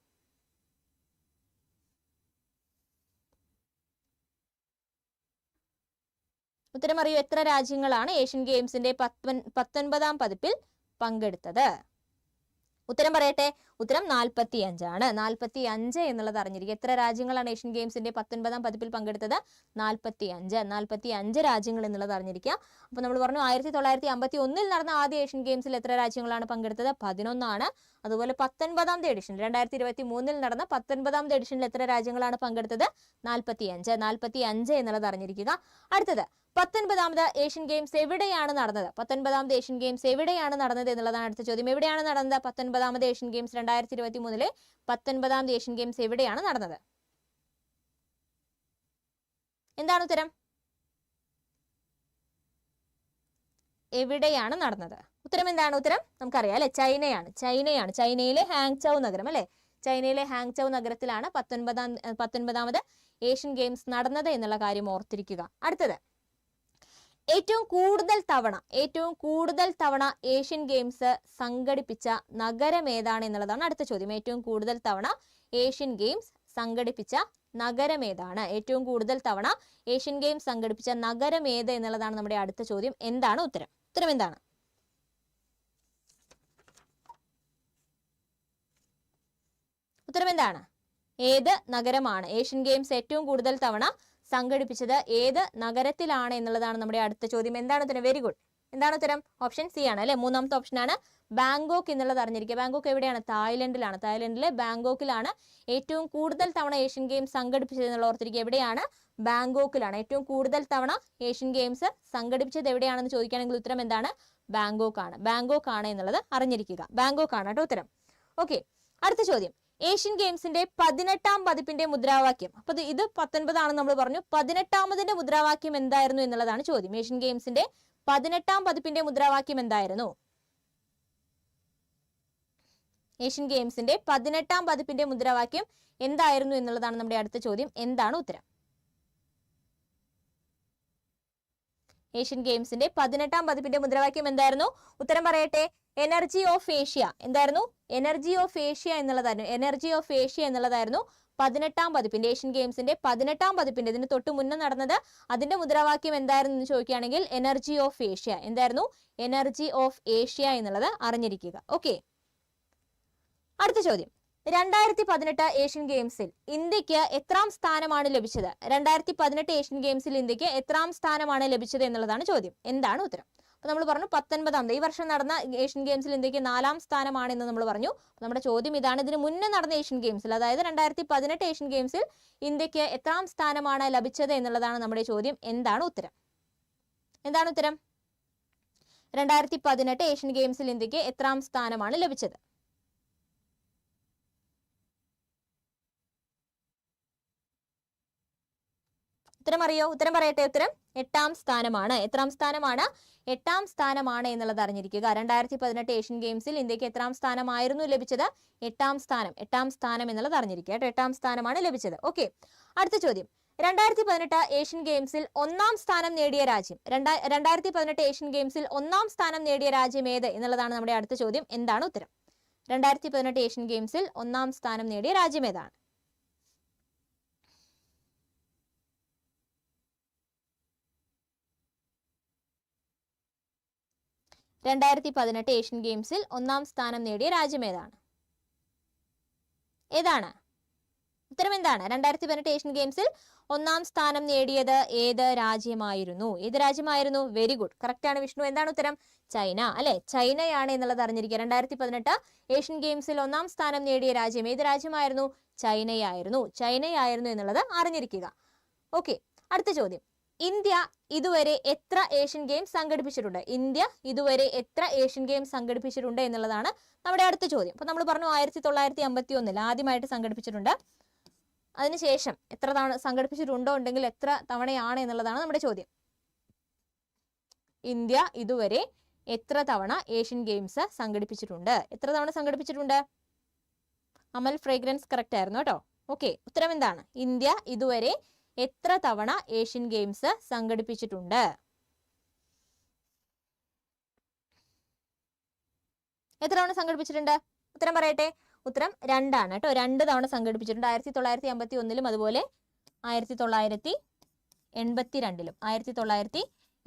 ഉത്തരം അറിയൂ. എത്ര രാജ്യങ്ങളാണ് ഏഷ്യൻ ഗെയിംസിന്റെ 19ാം പതിപ്പിൽ പങ്കെടുത്തത്? ഉത്തരം പറയട്ടെ. ഉത്തരം 45 ആണ്. 45 എന്നുള്ളത് അറിഞ്ഞിരിക്കുക. എത്ര രാജ്യങ്ങളാണ് ഏഷ്യൻ ഗെയിംസിന്റെ 19ാം പതിപ്പിൽ പങ്കെടുത്തത്? 45 രാജ്യങ്ങൾ എന്നുള്ളത് അറിഞ്ഞിരിക്കുക. അപ്പൊ നമ്മൾ പറഞ്ഞു 1951 നടന്ന ആദ്യ ഏഷ്യൻ ഗെയിംസിൽ എത്ര രാജ്യങ്ങളാണ് പങ്കെടുത്തത്? 11 ആണ്. അതുപോലെ 19ാമത്തെ എഡിഷൻ 2023 നടന്ന 19ാമത്തെ എഡിഷനിൽ എത്ര രാജ്യങ്ങളാണ് പങ്കെടുത്തത്? 45 എന്നുള്ളത് അറിഞ്ഞിരിക്കുക. അടുത്തത്. 19ാമത് ഏഷ്യൻ ഗെയിംസ് എവിടെയാണ് നടന്നത്? 19ാമത് ഏഷ്യൻ ഗെയിംസ് എവിടെയാണ് നടന്നത് എന്നുള്ളതാണ് അടുത്ത ചോദ്യം. എവിടെയാണ് നടന്നത് 19ാമത് ഏഷ്യൻ ഗെയിംസ്? 2023 19ാമത് ഏഷ്യൻ ഗെയിംസ് എവിടെയാണ് നടന്നത്? എന്താണ് ഉത്തരം? എവിടെയാണ് നടന്നത്? ഉത്തരം എന്താണ്? ഉത്തരം നമുക്കറിയാം അല്ലെ, ചൈനയാണ്. ചൈനയിലെ ഹാങ്ചൗ നഗരം അല്ലെ. ചൈനയിലെ ഹാങ്ചൗ നഗരത്തിലാണ് 19ാമത് ഏഷ്യൻ ഗെയിംസ് നടന്നത് എന്നുള്ള കാര്യം ഓർത്തിരിക്കുക. അടുത്തത്. ഏറ്റവും കൂടുതൽ തവണ ഏഷ്യൻ ഗെയിംസ് സംഘടിപ്പിച്ച നഗരം ഏതാണ് എന്നുള്ളതാണ് അടുത്ത ചോദ്യം. ഏറ്റവും കൂടുതൽ തവണ ഏഷ്യൻ ഗെയിംസ് സംഘടിപ്പിച്ച നഗരം ഏതാണ്? ഏറ്റവും കൂടുതൽ തവണ ഏഷ്യൻ ഗെയിംസ് സംഘടിപ്പിച്ച നഗരം ഏത് എന്നുള്ളതാണ് നമ്മുടെ അടുത്ത ചോദ്യം. എന്താണ് ഉത്തരം? ഉത്തരം എന്താണ്? ഉത്തരം എന്താണ്? ഏത് നഗരമാണ് ഏഷ്യൻ ഗെയിംസ് ഏറ്റവും കൂടുതൽ തവണ സംഘടിപ്പിച്ചത്? ഏത് നഗരത്തിലാണ് എന്നുള്ളതാണ് നമ്മുടെ അടുത്ത ചോദ്യം. എന്താണ് ഉത്തരം? Very good. എന്താണ് ഉത്തരം? ഓപ്ഷൻ സി ആണ് അല്ലെ, മൂന്നാമത്തെ ഓപ്ഷൻ ആണ്. ബാങ്കോക്ക് എന്നുള്ളത് അറിഞ്ഞിരിക്കുക. ബാങ്കോക്ക് എവിടെയാണ്? തായ്ലൻഡിലാണ്. തായ്ലൻഡിലെ ബാങ്കോക്കിലാണ് ഏറ്റവും കൂടുതൽ തവണ ഏഷ്യൻ ഗെയിംസ് സംഘടിപ്പിച്ചത് എന്നുള്ള ഓർത്തിരിക്കുക. എവിടെയാണ്? ബാങ്കോക്കിലാണ്. ഏറ്റവും കൂടുതൽ തവണ ഏഷ്യൻ ഗെയിംസ് സംഘടിപ്പിച്ചത് എവിടെയാണെന്ന് ചോദിക്കുകയാണെങ്കിൽ ഉത്തരം എന്താണ്? ബാങ്കോക്ക് ആണ്. ബാങ്കോക്ക് ആണ് എന്നുള്ളത് അറിഞ്ഞിരിക്കുക. ബാങ്കോക്ക് ആണ് കേട്ടോ ഉത്തരം. ഓക്കെ, അടുത്ത ചോദ്യം. ഏഷ്യൻ ഗെയിംസിന്റെ 18ാം പതിപ്പിന്റെ മുദ്രാവാക്യം. അപ്പൊ ഇത് 19 ആണെന്ന് നമ്മൾ പറഞ്ഞു. 18ാമതിന്റെ മുദ്രാവാക്യം എന്തായിരുന്നു എന്നുള്ളതാണ് ചോദ്യം. ഏഷ്യൻ ഗെയിംസിന്റെ 18ാം പതിപ്പിന്റെ മുദ്രാവാക്യം എന്തായിരുന്നു? ഏഷ്യൻ ഗെയിംസിന്റെ 18ാം പതിപ്പിന്റെ മുദ്രാവാക്യം എന്തായിരുന്നു എന്നുള്ളതാണ് നമ്മുടെ അടുത്ത ചോദ്യം. എന്താണ് ഉത്തരം? ഏഷ്യൻ ഗെയിംസിന്റെ 18ാം പതിപ്പിന്റെ മുദ്രാവാക്യം എന്തായിരുന്നു? ഉത്തരം പറയട്ടെ. Energy of Asia. എന്തായിരുന്നു? എനർജി ഓഫ് ഏഷ്യ എന്നുള്ളതായിരുന്നു. എനർജി ഓഫ് ഏഷ്യ എന്നുള്ളതായിരുന്നു 18ാം പതിപ്പിന്റെ, ഏഷ്യൻ ഗെയിംസിന്റെ 18ാം പതിപ്പിന്റെ. ഇതിന് തൊട്ട് മുന്നേ നടന്നത് അതിന്റെ മുദ്രാവാക്യം എന്തായിരുന്നു എന്ന് ചോദിക്കുകയാണെങ്കിൽ എനർജി ഓഫ് ഏഷ്യ. എന്തായിരുന്നു? എനർജി ഓഫ് ഏഷ്യ എന്നുള്ളത് അറിഞ്ഞിരിക്കുക. ഓക്കെ, അടുത്ത ചോദ്യം. 2018 ഏഷ്യൻ ഗെയിംസിൽ ഇന്ത്യക്ക് എത്രാം സ്ഥാനമാണ് ലഭിച്ചത്? 2018 ഏഷ്യൻ ഗെയിംസിൽ ഇന്ത്യക്ക് എത്രാം സ്ഥാനമാണ് ലഭിച്ചത് എന്നുള്ളതാണ് ചോദ്യം. എന്താണ് ഉത്തരം? അപ്പൊ നമ്മൾ പറഞ്ഞു 19ാമത്. ഈ വർഷം നടന്ന ഏഷ്യൻ ഗെയിംസിൽ ഇന്ത്യക്ക് 4ാം സ്ഥാനമാണെന്ന് നമ്മൾ പറഞ്ഞു. നമ്മുടെ ചോദ്യം ഇതാണ്. ഇതിന് മുന്നേ നടന്ന ഏഷ്യൻ ഗെയിംസിൽ, അതായത് 2018 ഏഷ്യൻ ഗെയിംസിൽ ഇന്ത്യക്ക് എത്രാം സ്ഥാനമാണ് ലഭിച്ചത് എന്നുള്ളതാണ് നമ്മുടെ ചോദ്യം. എന്താണ് ഉത്തരം? എന്താണ് ഉത്തരം? 2018 ഏഷ്യൻ ഗെയിംസിൽ ഇന്ത്യക്ക് എത്രാം സ്ഥാനമാണ് ലഭിച്ചത്? ഉത്തരം അറിയോ? ഉത്തരം പറയട്ടെ. ഉത്തരം 8ാം സ്ഥാനമാണ്. എത്രാം സ്ഥാനമാണ്? 8ാം സ്ഥാനമാണ് എന്നുള്ളത് അറിഞ്ഞിരിക്കുക. 2018 ഏഷ്യൻ ഗെയിംസിൽ ഇന്ത്യക്ക് എത്രാം സ്ഥാനമായിരുന്നു ലഭിച്ചത്? 8ാം സ്ഥാനം. 8ാം സ്ഥാനം എന്നുള്ളത് അറിഞ്ഞിരിക്കുക കേട്ടോ. 8ാം സ്ഥാനമാണ് ലഭിച്ചത്. ഓക്കെ, അടുത്ത ചോദ്യം. 2018 ഏഷ്യൻ ഗെയിംസിൽ 1ാം സ്ഥാനം നേടിയ രാജ്യം. 2018 ഏഷ്യൻ ഗെയിംസിൽ 1ാം സ്ഥാനം നേടിയ രാജ്യം ഏത് എന്നുള്ളതാണ് നമ്മുടെ അടുത്ത ചോദ്യം. എന്താണ് ഉത്തരം? 2018 ഏഷ്യൻ ഗെയിംസിൽ 1ാം സ്ഥാനം നേടിയ രാജ്യം ഏതാണ്? 2018 ഏഷ്യൻ ഗെയിംസിൽ 1ാം സ്ഥാനം നേടിയ രാജ്യം ഏതാണ്? ഏതാണ്? ഉത്തരം എന്താണ്? 2018 ഏഷ്യൻ ഗെയിംസിൽ 1ാം സ്ഥാനം നേടിയത് ഏത് രാജ്യമായിരുന്നു? ഏത് രാജ്യമായിരുന്നു? വെരി ഗുഡ്, കറക്റ്റ് ആണ് വിഷ്ണു. എന്താണ് ഉത്തരം? ചൈന അല്ലെ, ചൈനയാണ് എന്നുള്ളത് അറിഞ്ഞിരിക്കുക. 2018 ഏഷ്യൻ ഗെയിംസിൽ 1ാം സ്ഥാനം നേടിയ രാജ്യം ഏത് രാജ്യമായിരുന്നു? ചൈനയായിരുന്നു. ചൈനയായിരുന്നു എന്നുള്ളത് അറിഞ്ഞിരിക്കുക. ഓക്കെ, അടുത്ത ചോദ്യം. ഇന്ത്യ ഇതുവരെ എത്ര ഏഷ്യൻ ഗെയിംസ് സംഘടിപ്പിച്ചിട്ടുണ്ട്? ഇന്ത്യ ഇതുവരെ എത്ര ഏഷ്യൻ ഗെയിംസ് സംഘടിപ്പിച്ചിട്ടുണ്ട് എന്നുള്ളതാണ് നമ്മുടെ അടുത്ത ചോദ്യം. അപ്പൊ നമ്മൾ പറഞ്ഞു 1951 ആദ്യമായിട്ട് സംഘടിപ്പിച്ചിട്ടുണ്ട്. അതിനുശേഷം എത്ര തവണ സംഘടിപ്പിച്ചിട്ടുണ്ടോ ഉണ്ടെങ്കിൽ എത്ര തവണയാണ് എന്നുള്ളതാണ് നമ്മുടെ ചോദ്യം. ഇന്ത്യ ഇതുവരെ എത്ര തവണ ഏഷ്യൻ ഗെയിംസ് സംഘടിപ്പിച്ചിട്ടുണ്ട്? എത്ര തവണ സംഘടിപ്പിച്ചിട്ടുണ്ട്? അമൽ ഫ്രേഗ്രൻസ് കറക്റ്റ് ആയിരുന്നു കേട്ടോ. ഓക്കെ, ഉത്തരം എന്താണ്? ഇന്ത്യ ഇതുവരെ എത്ര തവണ ഏഷ്യൻ ഗെയിംസ് സംഘടിപ്പിച്ചിട്ടുണ്ട്? എത്ര തവണ സംഘടിപ്പിച്ചിട്ടുണ്ട്? ഉത്തരം പറയട്ടെ. ഉത്തരം 2 ആണ് കേട്ടോ. 2 തവണ സംഘടിപ്പിച്ചിട്ടുണ്ട്. 1951 അതുപോലെ 1982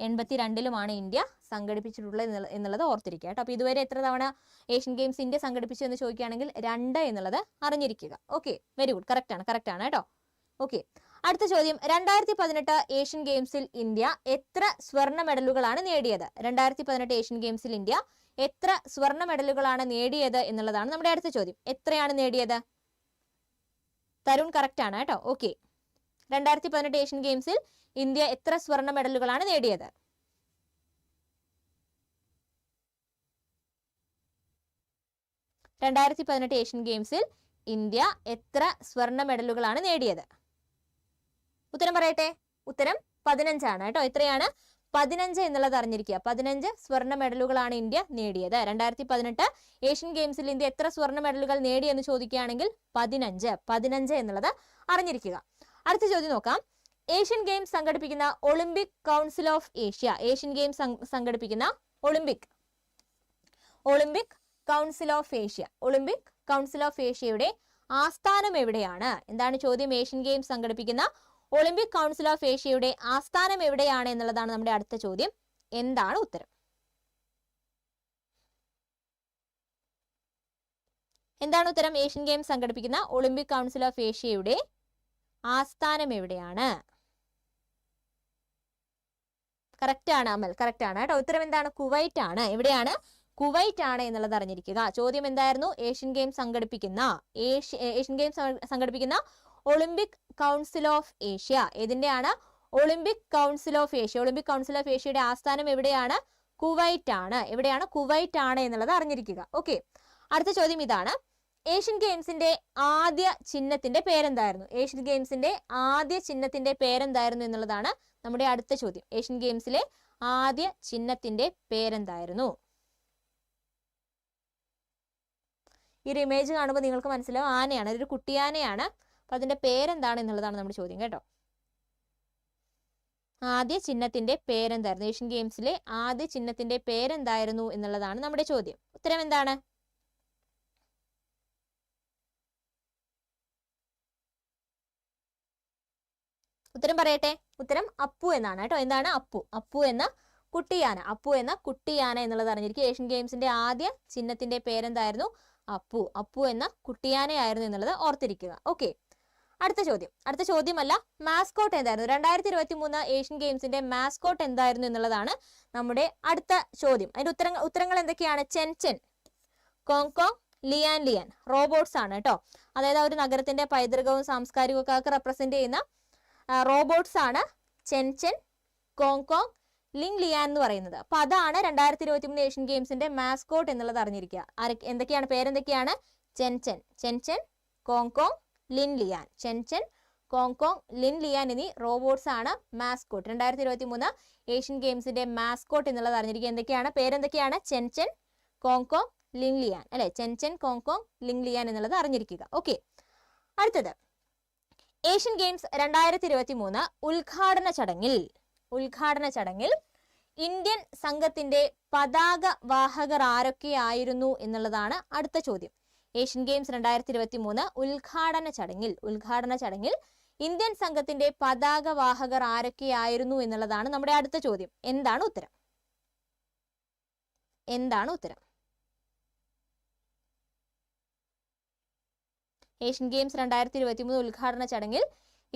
1982 ഇന്ത്യ സംഘടിപ്പിച്ചിട്ടുള്ളത് എന്നുള്ളത് ഓർത്തിരിക്കുക കേട്ടോ. അപ്പൊ ഇതുവരെ എത്ര തവണ ഏഷ്യൻ ഗെയിംസ് ഇന്ത്യ സംഘടിപ്പിച്ചു എന്ന് ചോദിക്കുകയാണെങ്കിൽ 2 എന്നുള്ളത് അറിഞ്ഞിരിക്കുക. ഓക്കെ, വെരി ഗുഡ്, കറക്റ്റ് ആണ് കേട്ടോ. ഓക്കെ, അടുത്ത ചോദ്യം. 2018 ഏഷ്യൻ ഗെയിംസിൽ ഇന്ത്യ എത്ര സ്വർണ്ണ മെഡലുകളാണ് നേടിയത്? 2018 ഏഷ്യൻ ഗെയിംസിൽ ഇന്ത്യ എത്ര സ്വർണ്ണ മെഡലുകളാണ് നേടിയത് എന്നുള്ളതാണ് നമ്മുടെ അടുത്ത ചോദ്യം. എത്രയാണ് നേടിയത്? തരുൺ കറക്റ്റ് ആണ് കേട്ടോ. ഓക്കെ, 2018 ഏഷ്യൻ ഗെയിംസിൽ ഇന്ത്യ എത്ര സ്വർണ്ണ മെഡലുകളാണ് നേടിയത്? ഏഷ്യൻ ഗെയിംസിൽ ഇന്ത്യ എത്ര സ്വർണ്ണ മെഡലുകളാണ് നേടിയത്? ഉത്തരം പറയട്ടെ. ഉത്തരം 15 ആണ് കേട്ടോ. എത്രയാണ്? 15 എന്നുള്ളത് അറിഞ്ഞിരിക്കുക. 15 സ്വർണ്ണ മെഡലുകളാണ് ഇന്ത്യ നേടിയത്. 2018 ഏഷ്യൻ ഗെയിംസിൽ ഇന്ത്യ എത്ര സ്വർണ്ണ മെഡലുകൾ നേടി എന്ന് ചോദിക്കുകയാണെങ്കിൽ 15 എന്നുള്ളത് അറിഞ്ഞിരിക്കുക. അടുത്ത ചോദ്യം നോക്കാം. ഏഷ്യൻ ഗെയിംസ് സംഘടിപ്പിക്കുന്ന Olympic Council of Asia. Asian Games സംഘടിപ്പിക്കുന്ന Olympic Council of Asia. Olympic Council of ഏഷ്യയുടെ ആസ്ഥാനം എവിടെയാണ്? എന്താണ് ചോദ്യം? ഏഷ്യൻ ഗെയിംസ് സംഘടിപ്പിക്കുന്ന ഒളിമ്പിക് കൗൺസിൽ ഓഫ് ഏഷ്യയുടെ ആസ്ഥാനം എവിടെയാണ് എന്നുള്ളതാണ് നമ്മുടെ അടുത്ത ചോദ്യം. എന്താണ് ഉത്തരം? എന്താണ് ഉത്തരം? ഏഷ്യൻ ഗെയിംസ് സംഘടിപ്പിക്കുന്ന ഒളിമ്പിക് കൗൺസിൽ ഓഫ് ഏഷ്യയുടെ ആസ്ഥാനം എവിടെയാണ്? കറക്റ്റ് ആണ് അമൽ, കറക്റ്റ് ആണ് കേട്ടോ. ഉത്തരം എന്താണ്? കുവൈറ്റ് ആണ്. എവിടെയാണ്? കുവൈറ്റ് ആണ് എന്നുള്ളത് അറിഞ്ഞിരിക്കുക. ചോദ്യം എന്തായിരുന്നു? ഏഷ്യൻ ഗെയിംസ് സംഘടിപ്പിക്കുന്ന ഒളിമ്പിക് കൗൺസിൽ ഓഫ് ഏഷ്യ ഏതിന്റെയാണ്? Olympic Council of Asia. Olympic Council of ഏഷ്യയുടെ ആസ്ഥാനം എവിടെയാണ്? കുവൈറ്റ് ആണ്. എവിടെയാണ്? കുവൈറ്റ് ആണ് എന്നുള്ളത് അറിഞ്ഞിരിക്കുക. ഓക്കെ, അടുത്ത ചോദ്യം ഇതാണ്. ഏഷ്യൻ ഗെയിംസിന്റെ ആദ്യ ചിഹ്നത്തിന്റെ പേരെന്തായിരുന്നു? ഏഷ്യൻ ഗെയിംസിന്റെ ആദ്യ ചിഹ്നത്തിന്റെ പേരെന്തായിരുന്നു എന്നുള്ളതാണ് നമ്മുടെ അടുത്ത ചോദ്യം. ഏഷ്യൻ ഗെയിംസിലെ ആദ്യ ചിഹ്നത്തിന്റെ പേരെന്തായിരുന്നു? ഈ ഒരു ഇമേജ് കാണുമ്പോൾ നിങ്ങൾക്ക് മനസ്സിലാവും ആനയാണ്, അതൊരു കുട്ടിയാനയാണ്. അപ്പൊ അതിന്റെ പേരെന്താണ് എന്നുള്ളതാണ് നമ്മുടെ ചോദ്യം കേട്ടോ. ആദ്യ ചിഹ്നത്തിന്റെ പേരെന്തായിരുന്നു? ഏഷ്യൻ ഗെയിംസിലെ ആദ്യ ചിഹ്നത്തിന്റെ പേരെന്തായിരുന്നു എന്നുള്ളതാണ് നമ്മുടെ ചോദ്യം. ഉത്തരം എന്താണ്? ഉത്തരം പറയട്ടെ. ഉത്തരം അപ്പു എന്നാണ് കേട്ടോ. എന്താണ്? അപ്പു. അപ്പു എന്ന കുട്ടിയാന. അപ്പു എന്ന കുട്ടിയാന എന്നുള്ളത് അറിഞ്ഞിരിക്കും. ഏഷ്യൻ ഗെയിംസിന്റെ ആദ്യ ചിഹ്നത്തിന്റെ പേരെന്തായിരുന്നു? അപ്പു. അപ്പു എന്ന കുട്ടിയാനയായിരുന്നു എന്നുള്ളത് ഓർത്തിരിക്കുക. ഓക്കെ, അടുത്ത ചോദ്യം. അടുത്ത ചോദ്യമല്ല, മാസ്കോട്ട് എന്തായിരുന്നു? 2023 ഏഷ്യൻ ഗെയിംസിന്റെ മാസ്കോട്ട് എന്തായിരുന്നു എന്നുള്ളതാണ് നമ്മുടെ അടുത്ത ചോദ്യം. അതിന്റെ ഉത്തരങ്ങൾ എന്തൊക്കെയാണ്? ചെൻചെൻ, കോങ്കോങ്, ലിയാൻ ലിയാൻ. റോബോട്ട്സ് ആണ് കേട്ടോ. അതായത് ഒരു നഗരത്തിന്റെ പൈതൃകവും സാംസ്കാരികവും ഒക്കെ റെപ്രസെന്റ് ചെയ്യുന്ന റോബോട്ട്സ് ആണ് ചെൻചെൻ, കോങ്കോങ്, ലിങ് ലിയാൻ എന്ന് പറയുന്നത്. അപ്പൊ അതാണ് 2023 ഏഷ്യൻ ഗെയിംസിന്റെ മാസ്കോട്ട് എന്നുള്ളത് അറിഞ്ഞിരിക്കുക. എന്തൊക്കെയാണ്? പേരെന്തൊക്കെയാണ്? ചെൻചെൻ, ചെൻചെൻ, കോങ്കോങ്, ലിൻ ലിയാൻ. ചെൻചെൻ, കോങ്കോങ്, ലിൻ ലിയാൻ എന്നീ റോബോട്ട്സ് ആണ് മാസ്കോട്ട്. 2023 ഏഷ്യൻ ഗെയിംസിന്റെ മാസ്കോട്ട് എന്നുള്ളത് അറിഞ്ഞിരിക്കുക. എന്തൊക്കെയാണ്? പേരെന്തൊക്കെയാണ്? ചെൻചെൻ, കോങ്കോങ്, ലിൻ ലിയാൻ. അല്ലെ, ചെൻചെൻ, കോങ്കോങ്, ലിൻ ലിയാൻ എന്നുള്ളത് അറിഞ്ഞിരിക്കുക. ഓക്കെ, അടുത്തത് ഏഷ്യൻ ഗെയിംസ് 2023 ഉദ്ഘാടന ചടങ്ങിൽ ഇന്ത്യൻ സംഘത്തിന്റെ പതാക വാഹകർ ആരൊക്കെയായിരുന്നു എന്നുള്ളതാണ് അടുത്ത ചോദ്യം. ഏഷ്യൻ ഗെയിംസ് 2023 ഉദ്ഘാടന ചടങ്ങിൽ ഇന്ത്യൻ സംഘത്തിന്റെ പതാക വാഹകർ ആരൊക്കെയായിരുന്നു എന്നുള്ളതാണ് നമ്മുടെ അടുത്ത ചോദ്യം. എന്താണ് ഉത്തരം? ഏഷ്യൻ ഗെയിംസ് 2023 ഉദ്ഘാടന ചടങ്ങിൽ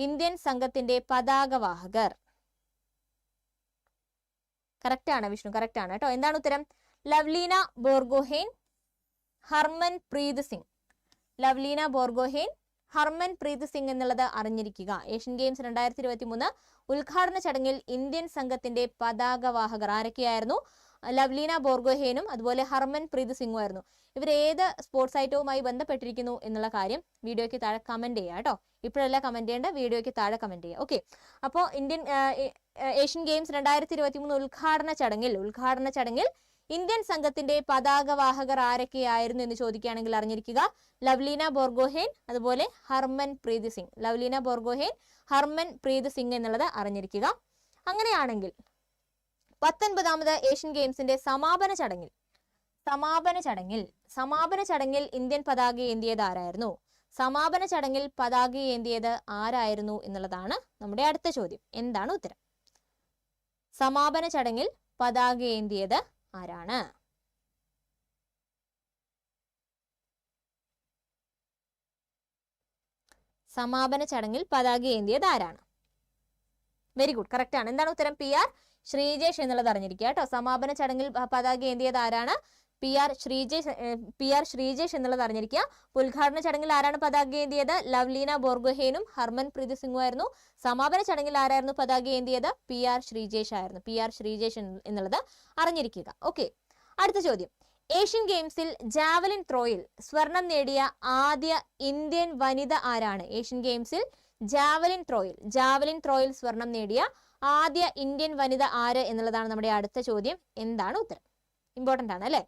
ഇന്ത്യൻ സംഘത്തിന്റെ പതാക വാഹകർ. കറക്റ്റ് ആണ് വിഷ്ണു, കറക്റ്റ് ആണ് കേട്ടോ. എന്താണ് ഉത്തരം? ലവ്ലീന ബോർഗോഹെയ്ൻ, ഹർമൻ പ്രീത് സിംഗ്. ലവ്ലീന ബോർഗോഹെയ്ൻ, ഹർമൻ പ്രീത് സിംഗ് എന്നുള്ളത് അറിഞ്ഞിരിക്കുക. ഏഷ്യൻ ഗെയിംസ് 2023 ഉദ്ഘാടന ചടങ്ങിൽ ഇന്ത്യൻ സംഘത്തിന്റെ പതാക വാഹകർ ആരൊക്കെയായിരുന്നു? ലവ്ലീന ബോർഗോഹെയ്നും അതുപോലെ ഹർമൻ പ്രീത് സിംഗും ആയിരുന്നു. ഇവർ ഏത് സ്പോർട്സ് ഐറ്റവുമായി ബന്ധപ്പെട്ടിരിക്കുന്നു എന്നുള്ള കാര്യം വീഡിയോയ്ക്ക് താഴെ കമന്റ് ചെയ്യുക കേട്ടോ. ഇപ്പോഴല്ല കമന്റ് ചെയ്യേണ്ട, വീഡിയോയ്ക്ക് താഴെ കമന്റ് ചെയ്യുക. ഓക്കെ, അപ്പോൾ ഏഷ്യൻ ഗെയിംസ് 2023 ഉദ്ഘാടന ചടങ്ങിൽ ഇന്ത്യൻ സംഘത്തിന്റെ പതാക വാഹകർ ആരൊക്കെയായിരുന്നു എന്ന് ചോദിക്കുകയാണെങ്കിൽ അറിഞ്ഞിരിക്കുക ലവ്ലീന ബോർഗോഹെയ്ൻ അതുപോലെ ഹർമൻ പ്രീത് സിംഗ്. ലവ്ലീന ബോർഗോഹെയ്ൻ, ഹർമൻ പ്രീത് സിംഗ് എന്നുള്ളത് അറിഞ്ഞിരിക്കുക. അങ്ങനെയാണെങ്കിൽ 19ാമത് ഏഷ്യൻ ഗെയിംസിന്റെ സമാപന ചടങ്ങിൽ ഇന്ത്യൻ പതാക ഏന്തിയത് ആരായിരുന്നു? സമാപന ചടങ്ങിൽ പതാക ഏന്തിയത് ആരായിരുന്നു എന്നുള്ളതാണ് നമ്മുടെ അടുത്ത ചോദ്യം. എന്താണ് ഉത്തരം? സമാപന ചടങ്ങിൽ പതാക ഏന്തിയത് ആരാണ്? സമാപന ചടങ്ങിൽ പതാക ഏന്തിയത് ആരാണ്? വെരി ഗുഡ്, കറക്റ്റ് ആണ്. എന്താണ് ഉത്തരം? PR ശ്രീജേഷ് എന്നുള്ളത് അറിഞ്ഞിരിക്കുക കേട്ടോ. സമാപന ചടങ്ങിൽ പതാക ഏന്തിയത് ആരാണ്? PR ശ്രീജേഷ് എന്നുള്ളത് അറിഞ്ഞിരിക്കുക. ഉദ്ഘാടന ചടങ്ങിൽ ആരാണ് പതാക ഏന്തിയത്? ലവ്ലീന ബോർഗോഹെയ്നും ഹർമൻ പ്രീത് സിംഗും ആയിരുന്നു. സമാപന ചടങ്ങിൽ ആരായിരുന്നു പതാക ഏന്തിയത്? PR ശ്രീജേഷ് ആയിരുന്നു. PR ശ്രീജേഷ് എന്നുള്ളത് അറിഞ്ഞിരിക്കുക. ഓക്കെ, അടുത്ത ചോദ്യം. ഏഷ്യൻ ഗെയിംസിൽ ജാവലിൻ ത്രോയിൽ സ്വർണം നേടിയ ആദ്യ ഇന്ത്യൻ വനിത ആരാണ്? ഏഷ്യൻ ഗെയിംസിൽ ജാവലിൻ ത്രോയിൽ സ്വർണം നേടിയ ആദ്യ ഇന്ത്യൻ വനിത ആര് എന്നുള്ളതാണ് നമ്മുടെ അടുത്ത ചോദ്യം. എന്താണ് ഉത്തരം? ഇമ്പോർട്ടന്റ് ആണ് അല്ലെ?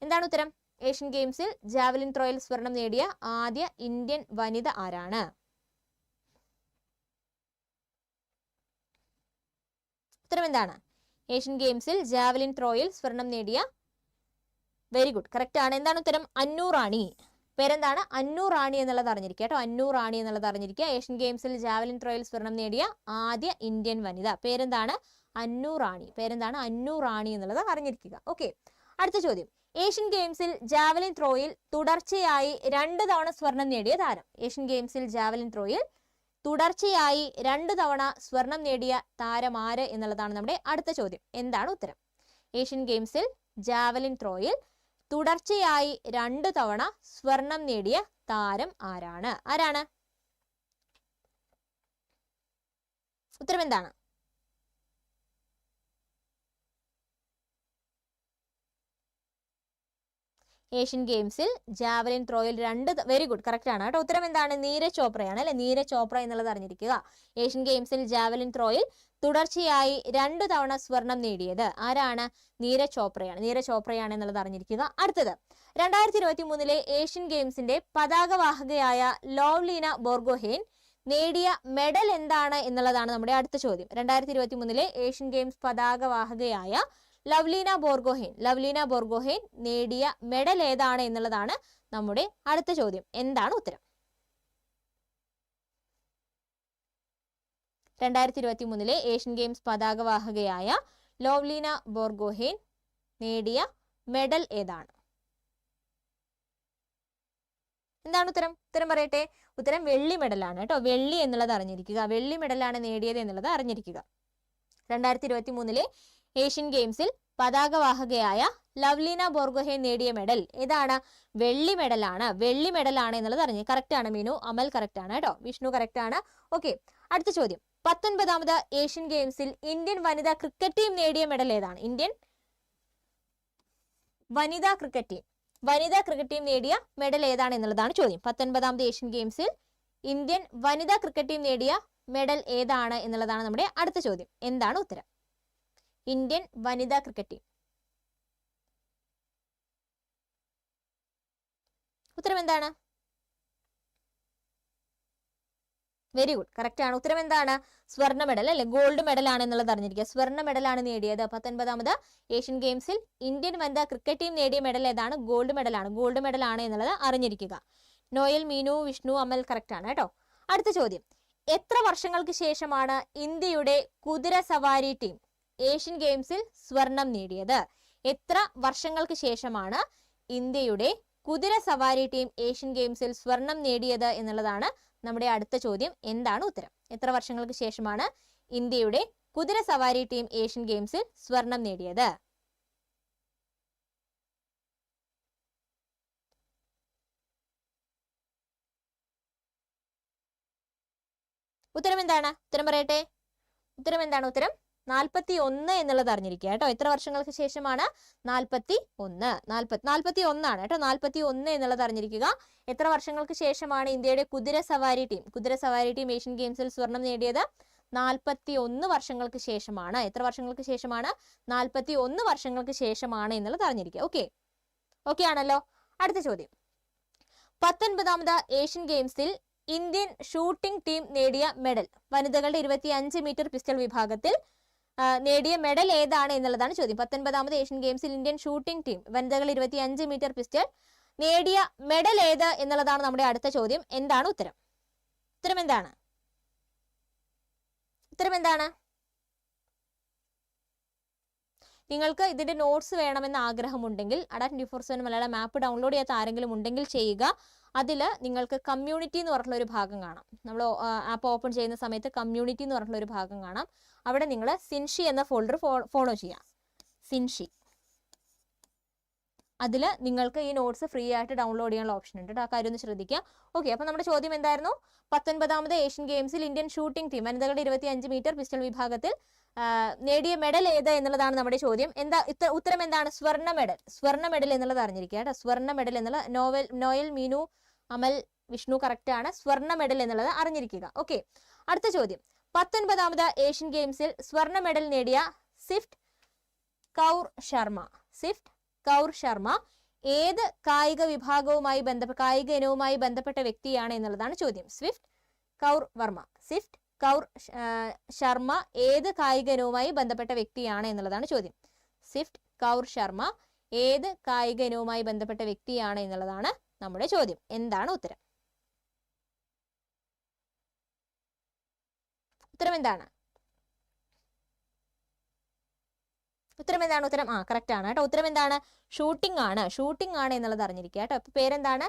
എന്താണ് ഉത്തരം? ഏഷ്യൻ ഗെയിംസിൽ ജാവലിൻ ത്രോയിൽ സ്വർണം നേടിയ ആദ്യ ഇന്ത്യൻ വനിത ആരാണ്? ഉത്തരം എന്താണ്? ഏഷ്യൻ ഗെയിംസിൽ ജാവലിൻ ത്രോയിൽ സ്വർണം നേടിയ, വെരി ഗുഡ്, കറക്റ്റ് ആണ്. എന്താണ് ഉത്തരം? അന്നു റാണി. പേരെന്താണ്? അന്നു റാണി എന്നുള്ളത് അറിഞ്ഞിരിക്കുക കേട്ടോ. അന്നു റാണി എന്നുള്ളത് അറിഞ്ഞിരിക്കുക. ഏഷ്യൻ ഗെയിംസിൽ ജാവലിൻ ത്രോയിൽ സ്വർണം നേടിയ ആദ്യ ഇന്ത്യൻ വനിത പേരെന്താണ്? അന്നു റാണി. പേരെന്താണ്? അന്നു റാണി എന്നുള്ളത് അറിഞ്ഞിരിക്കുക. ഓക്കെ, അടുത്ത ചോദ്യം, ഏഷ്യൻ ഗെയിംസിൽ ജാവലിൻ ത്രോയിൽ തുടർച്ചയായി 2 തവണ സ്വർണം നേടിയ താരം. ഏഷ്യൻ ഗെയിംസിൽ ജാവലിൻ ത്രോയിൽ തുടർച്ചയായി 2 തവണ സ്വർണം നേടിയ താരം ആര് എന്നുള്ളതാണ് നമ്മുടെ അടുത്ത ചോദ്യം. എന്താണ് ഉത്തരം? ഏഷ്യൻ ഗെയിംസിൽ ജാവലിൻ ത്രോയിൽ തുടർച്ചയായി 2 തവണ സ്വർണം നേടിയ താരം ആരാണ്? ആരാണ്? ഉത്തരം എന്താണ്? ഏഷ്യൻ ഗെയിംസിൽ ജാവലിൻ ത്രോയിൽ വെരി ഗുഡ്, കറക്റ്റ് ആണ് കേട്ടോ. ഉത്തരം എന്താണ്? നീരജ് ചോപ്രയാണ് അല്ലെ. നീരജ് ചോപ്ര എന്നുള്ളത് അറിഞ്ഞിരിക്കുക. ഏഷ്യൻ ഗെയിംസിൽ ജാവലിൻ ത്രോയിൽ തുടർച്ചയായി 2 തവണ സ്വർണം നേടിയത് ആരാണ്? നീരജ് ചോപ്രയാണ്. നീരജ് ചോപ്രയാണ് എന്നുള്ളത് അറിഞ്ഞിരിക്കുക. അടുത്തത്, 2023 ഏഷ്യൻ ഗെയിംസിന്റെ പതാകവാഹകയായ ലോവ്ലീന ബോർഗോഹെയ്ൻ നേടിയ മെഡൽ എന്താണ് എന്നുള്ളതാണ് നമ്മുടെ അടുത്ത ചോദ്യം. 2023 ഏഷ്യൻ ഗെയിംസ് പതാകവാഹകയായ ലവ്ലീന ബോർഗോഹെയ്ൻ നേടിയ മെഡൽ ഏതാണ് എന്നുള്ളതാണ് നമ്മുടെ അടുത്ത ചോദ്യം. എന്താണ് ഉത്തരം? 2023 ഏഷ്യൻ ഗെയിംസ് പതാകവാഹകയായ ലവ്ലീന ബോർഗോഹെയ്ൻ നേടിയ മെഡൽ ഏതാണ്? എന്താണ് ഉത്തരം? ഉത്തരം പറയട്ടെ. ഉത്തരം വെള്ളി മെഡലാണ് കേട്ടോ. വെള്ളി എന്നുള്ളത് അറിഞ്ഞിരിക്കുക. വെള്ളി മെഡലാണ് നേടിയത് എന്നുള്ളത് അറിഞ്ഞിരിക്കുക. 2023 ഏഷ്യൻ ഗെയിംസിൽ പതാകവാഹകയായ ലവ്ലീന ബോർഗോഹെയ്ൻ നേടിയ മെഡൽ ഏതാണ്? വെള്ളി മെഡലാണ്. വെള്ളി മെഡലാണ് എന്നുള്ളത് അറിഞ്ഞു. കറക്റ്റ് ആണ് മീനു. അമൽ കറക്റ്റ് ആണ് കേട്ടോ. വിഷ്ണു കറക്റ്റ് ആണ്. ഓക്കെ, അടുത്ത ചോദ്യം, 19ാമത് ഏഷ്യൻ ഗെയിംസിൽ ഇന്ത്യൻ വനിതാ ക്രിക്കറ്റ് ടീം നേടിയ മെഡൽ ഏതാണ്? ഇന്ത്യൻ വനിതാ ക്രിക്കറ്റ് ടീം നേടിയ മെഡൽ ഏതാണ് എന്നുള്ളതാണ് ചോദ്യം. 19ാമത് ഏഷ്യൻ ഗെയിംസിൽ ഇന്ത്യൻ വനിതാ ക്രിക്കറ്റ് ടീം നേടിയ മെഡൽ ഏതാണ് എന്നുള്ളതാണ് നമ്മുടെ അടുത്ത ചോദ്യം. എന്താണ് ഉത്തരം? ഇന്ത്യൻ വനിതാ ക്രിക്കറ്റ് ടീം. ഉത്തരം എന്താണ്? വെരി ഗുഡ്, കറക്റ്റ് ആണ്. ഉത്തരം എന്താണ്? സ്വർണ്ണ മെഡൽ അല്ലെ. ഗോൾഡ് മെഡൽ ആണ് എന്നുള്ളത് അറിഞ്ഞിരിക്കുക. സ്വർണ്ണ മെഡലാണ് നേടിയത്. 19ാമത് ഏഷ്യൻ ഗെയിംസിൽ ഇന്ത്യൻ വനിതാ ക്രിക്കറ്റ് ടീം നേടിയ മെഡൽ ഏതാണ്? ഗോൾഡ് മെഡലാണ്. ഗോൾഡ് മെഡലാണ് എന്നുള്ളത് അറിഞ്ഞിരിക്കുക. നോയൽ, മീനു, വിഷ്ണു, അമൽ കറക്റ്റ് ആണ് കേട്ടോ. അടുത്ത ചോദ്യം, എത്ര വർഷങ്ങൾക്ക് ശേഷമാണ് ഇന്ത്യയുടെ കുതിര സവാരി ടീം ഏഷ്യൻ ഗെയിംസിൽ സ്വർണം നേടിയത്? എത്ര വർഷങ്ങൾക്ക് ശേഷമാണ് ഇന്ത്യയുടെ കുതിര സവാരി ടീം ഏഷ്യൻ ഗെയിംസിൽ സ്വർണം നേടിയത് എന്നുള്ളതാണ് നമ്മുടെ അടുത്ത ചോദ്യം. എന്താണ് ഉത്തരം? എത്ര വർഷങ്ങൾക്ക് ശേഷമാണ് ഇന്ത്യയുടെ കുതിര സവാരി ടീം ഏഷ്യൻ ഗെയിംസിൽ സ്വർണം നേടിയത്? ഉത്തരം എന്താണ്? ഉത്തരം പറയട്ടെ. ഉത്തരം എന്താണ്? ഉത്തരം 41 എന്നുള്ളത് അറിഞ്ഞിരിക്കുക കേട്ടോ. എത്ര വർഷങ്ങൾക്ക് ശേഷമാണ്? 41 ആണ് കേട്ടോ. 41 എന്നുള്ളത് അറിഞ്ഞിരിക്കുക. എത്ര വർഷങ്ങൾക്ക് ശേഷമാണ് ഇന്ത്യയുടെ കുതിര സവാരി ടീം ഏഷ്യൻ ഗെയിംസിൽ സ്വർണം നേടിയത്? 41 വർഷങ്ങൾക്ക് ശേഷമാണ്. എത്ര വർഷങ്ങൾക്ക് ശേഷമാണ്? 41 വർഷങ്ങൾക്ക് ശേഷമാണ് എന്നുള്ളത് അറിഞ്ഞിരിക്കുക. ഓക്കെ ആണല്ലോ. അടുത്ത ചോദ്യം, 19ാമത് ഏഷ്യൻ ഗെയിംസിൽ ഇന്ത്യൻ ഷൂട്ടിംഗ് ടീം നേടിയ മെഡൽ, വനിതകളുടെ 25 മീറ്റർ പിസ്റ്റൾ വിഭാഗത്തിൽ നേടിയ മെഡൽ ഏതാണ് എന്നുള്ളതാണ് ചോദ്യം. 19ാമത് ഏഷ്യൻ ഗെയിംസിൽ ഇന്ത്യൻ ഷൂട്ടിംഗ് ടീം വനിതകൾ 25 മീറ്റർ പിസ്റ്റൾ നേടിയ മെഡൽ ഏത് എന്നുള്ളതാണ് നമ്മുടെ അടുത്ത ചോദ്യം. എന്താണ് ഉത്തരം? ഉത്തരം എന്താണ്? ഉത്തരം എന്താണ്? നിങ്ങൾക്ക് ഇതിന്റെ നോട്ട്സ് വേണമെന്ന് ആഗ്രഹമുണ്ടെങ്കിൽ ADA-24/7 മലയാളം ആപ്പ് ഡൗൺലോഡ് ചെയ്യാത്ത ആരെങ്കിലും ഉണ്ടെങ്കിൽ ചെയ്യുക. അതിൽ നിങ്ങൾക്ക് കമ്മ്യൂണിറ്റി എന്ന് പറഞ്ഞിട്ടുള്ള ഒരു ഭാഗം കാണാം. നമ്മൾ ആപ്പ് ഓപ്പൺ ചെയ്യുന്ന സമയത്ത് കമ്മ്യൂണിറ്റി എന്ന് പറഞ്ഞിട്ടുള്ള ഒരു ഭാഗം കാണാം. അവിടെ നിങ്ങൾ സിൻഷി എന്ന ഫോൾഡർ ഫോളോ ചെയ്യാം. സിൻഷി, അതിൽ നിങ്ങൾക്ക് ഈ നോട്ട്സ് ഫ്രീ ആയിട്ട് ഡൗൺലോഡ് ചെയ്യാനുള്ള ഓപ്ഷൻ ഉണ്ട്. ആ കാര്യം ഒന്ന് ശ്രദ്ധിക്കുക. ഓക്കെ, അപ്പോൾ നമ്മുടെ ചോദ്യം എന്തായിരുന്നു? 19ാമത് ഏഷ്യൻ ഗെയിംസിൽ ഇന്ത്യൻ ഷൂട്ടിംഗ് ടീം വനിതകളുടെ 25 മീറ്റർ പിസ്റ്റൾ വിഭാഗത്തിൽ നേടിയ മെഡൽ ഏത് എന്നുള്ളതാണ് നമ്മുടെ ചോദ്യം. ഉത്തരം എന്താണ്? സ്വർണ്ണ മെഡൽ എന്നുള്ളത് അറിഞ്ഞിരിക്കുക കേട്ടോ. സ്വർണ്ണ മെഡൽ എന്നുള്ള നോയൽ, മീനു, അമൽ, വിഷ്ണു കറക്റ്റ് ആണ്. സ്വർണ്ണ മെഡൽ എന്നുള്ളത് അറിഞ്ഞിരിക്കുക. ഓക്കെ, അടുത്ത ചോദ്യം, 19ാമത് ഏഷ്യൻ ഗെയിംസിൽ സ്വർണ്ണ മെഡൽ നേടിയ സിഫ്റ്റ് കൗർ ശർമ്മ ഏത് കായിക ഇനവുമായി ബന്ധപ്പെട്ട വ്യക്തിയാണ് എന്നുള്ളതാണ് ചോദ്യം. സിഫ്റ്റ് കൗർ ശർമ്മ ഏത് കായിക ഇനവുമായി ബന്ധപ്പെട്ട വ്യക്തിയാണ് എന്നുള്ളതാണ് ചോദ്യം. സിഫ്റ്റ് കൗർ ശർമ്മ ഏത് കായിക ഇനവുമായി ബന്ധപ്പെട്ട വ്യക്തിയാണ് എന്നുള്ളതാണ് നമ്മുടെ ചോദ്യം. എന്താണ് ഉത്തരം? ഉത്തരം എന്താണ്? ഉത്തരം എന്താണ്? ഉത്തരം കറക്റ്റ് ആണ് കേട്ടോ. ഉത്തരം എന്താണ്? ഷൂട്ടിംഗ് ആണ്. ഷൂട്ടിംഗ് ആണ് എന്നുള്ളത് അറിഞ്ഞിരിക്കുക കേട്ടോ. അപ്പൊ പേരെന്താണ്?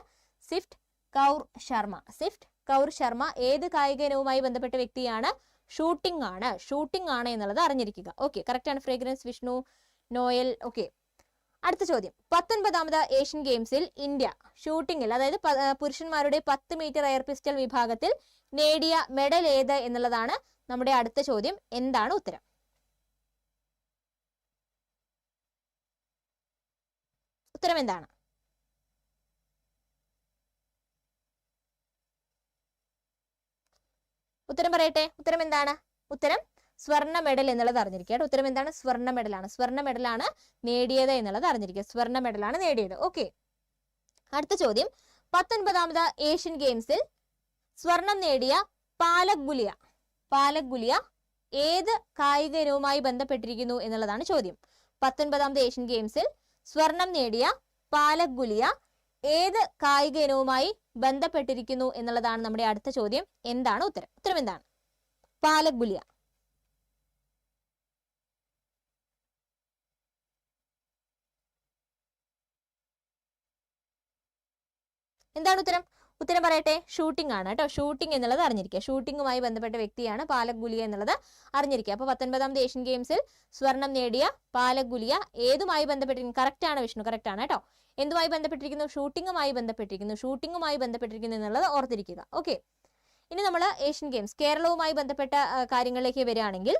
സിഫ്റ്റ് കൗർ ശർമ്മ. സിഫ്റ്റ് കൗർ ശർമ്മ ഏത് കായിക ഇനവുമായി ബന്ധപ്പെട്ട വ്യക്തിയാണ്? ഷൂട്ടിംഗ് ആണ്. ഷൂട്ടിംഗ് ആണ് എന്നുള്ളത് അറിഞ്ഞിരിക്കുക. ഓക്കെ, കറക്റ്റ് ആണ്. Fragrance, Vishnu, Noel. ഓക്കെ, അടുത്ത ചോദ്യം. 19ാമത് ഏഷ്യൻ ഗെയിംസിൽ ഇന്ത്യ ഷൂട്ടിംഗിൽ, അതായത് പുരുഷന്മാരുടെ 10 മീറ്റർ എയർ പിസ്റ്റൽ വിഭാഗത്തിൽ നേടിയ മെഡൽ ഏത് എന്നുള്ളതാണ് നമ്മുടെ അടുത്ത ചോദ്യം. എന്താണ് ഉത്തരം? ഉത്തരം എന്താണ്? ഉത്തരം പറയട്ടെ. ഉത്തരം എന്താണ്? ഉത്തരം സ്വർണ്ണ മെഡൽ എന്നുള്ളത് അറിഞ്ഞിരിക്കുക. ഉത്തരം എന്താണ്? സ്വർണ്ണ മെഡലാണ്. സ്വർണ്ണ മെഡലാണ് നേടിയത് എന്നുള്ളത് അറിഞ്ഞിരിക്കുക. സ്വർണ്ണ മെഡലാണ് നേടിയത്. ഓക്കെ, അടുത്ത ചോദ്യം. 19ാമത് ഏഷ്യൻ ഗെയിംസിൽ സ്വർണം നേടിയ പാലക് ഗുലിയ. പാലക് ഗുലിയ ഏത് കായിക ഇനവുമായി ബന്ധപ്പെട്ടിരിക്കുന്നു എന്നുള്ളതാണ് ചോദ്യം. 19ാമത് ഏഷ്യൻ ഗെയിംസിൽ സ്വർണം നേടിയ പാലക് ഗുലിയ ഏത് കായിക ഇനവുമായി ബന്ധപ്പെട്ടിരിക്കുന്നു എന്നുള്ളതാണ് നമ്മുടെ അടുത്ത ചോദ്യം. എന്താണ് ഉത്തരം? ഉത്തരം എന്താണ്? പാലക് ഗുലിയ. എന്താണ് ഉത്തരം? ഉത്തരം പറയട്ടെ. ഷൂട്ടിംഗ് ആണ് കേട്ടോ. ഷൂട്ടിംഗ് എന്നുള്ളത് അറിഞ്ഞിരിക്കുക. ഷൂട്ടിംഗുമായി ബന്ധപ്പെട്ട വ്യക്തിയാണ് പാലക് ഗുലിയ എന്നുള്ളത് അറിഞ്ഞിരിക്കുക. അപ്പൊ 19ാമത് ഏഷ്യൻ ഗെയിംസിൽ സ്വർണം നേടിയ പാലക് ഗുലിയ ഏതുമായി ബന്ധപ്പെട്ടിരിക്കുന്നു? കറക്റ്റ് ആണ് വിഷ്ണു, കറക്റ്റ് ആണ് കേട്ടോ. എന്തുമായി ബന്ധപ്പെട്ടിരിക്കുന്നു? ഷൂട്ടിംഗുമായി ബന്ധപ്പെട്ടിരിക്കുന്നു. ഷൂട്ടിംഗുമായി ബന്ധപ്പെട്ടിരിക്കുന്നു എന്നുള്ളത് ഓർത്തിരിക്കുക. ഓക്കെ, ഇനി നമ്മൾ ഏഷ്യൻ ഗെയിംസ് കേരളവുമായി ബന്ധപ്പെട്ട കാര്യങ്ങളിലേക്ക് വരികയാണെങ്കിൽ,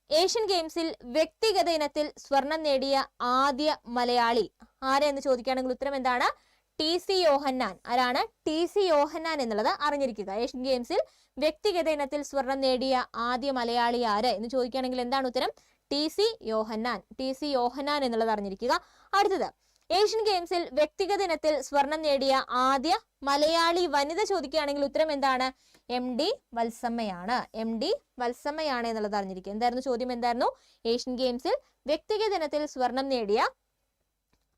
ഏഷ്യൻ ഗെയിംസിൽ വ്യക്തിഗത ഇനത്തിൽ സ്വർണം നേടിയ ആദ്യ മലയാളി ആരെന്ന് ചോദിക്കുകയാണെങ്കിൽ ഉത്തരം എന്താണ്? TC യോഹന്നാൻ. ആരാണ്? TC യോഹന്നാൻ എന്നുള്ളത് അറിഞ്ഞിരിക്കുക. ഏഷ്യൻ ഗെയിംസിൽ വ്യക്തിഗത ഇനത്തിൽ സ്വർണം നേടിയ ആദ്യ മലയാളി ആര് എന്ന് ചോദിക്കുകയാണെങ്കിൽ എന്താണ് ഉത്തരം? TC യോഹന്നാൻ. TC യോഹന്നാൻ എന്നുള്ളത് അറിഞ്ഞിരിക്കുക. അടുത്തത്, ഏഷ്യൻ ഗെയിംസിൽ വ്യക്തിഗത ഇനത്തിൽ സ്വർണം നേടിയ ആദ്യ മലയാളി വനിത ചോദിക്കുകയാണെങ്കിൽ ഉത്തരം എന്താണ്? MD വത്സമ്മയാണ്. MD വത്സമ്മയാണ് എന്നുള്ളത് അറിഞ്ഞിരിക്കുക. എന്തായിരുന്നു ചോദ്യം? എന്തായിരുന്നു? ഏഷ്യൻ ഗെയിംസിൽ വ്യക്തിഗത ഇനത്തിൽ സ്വർണം നേടിയ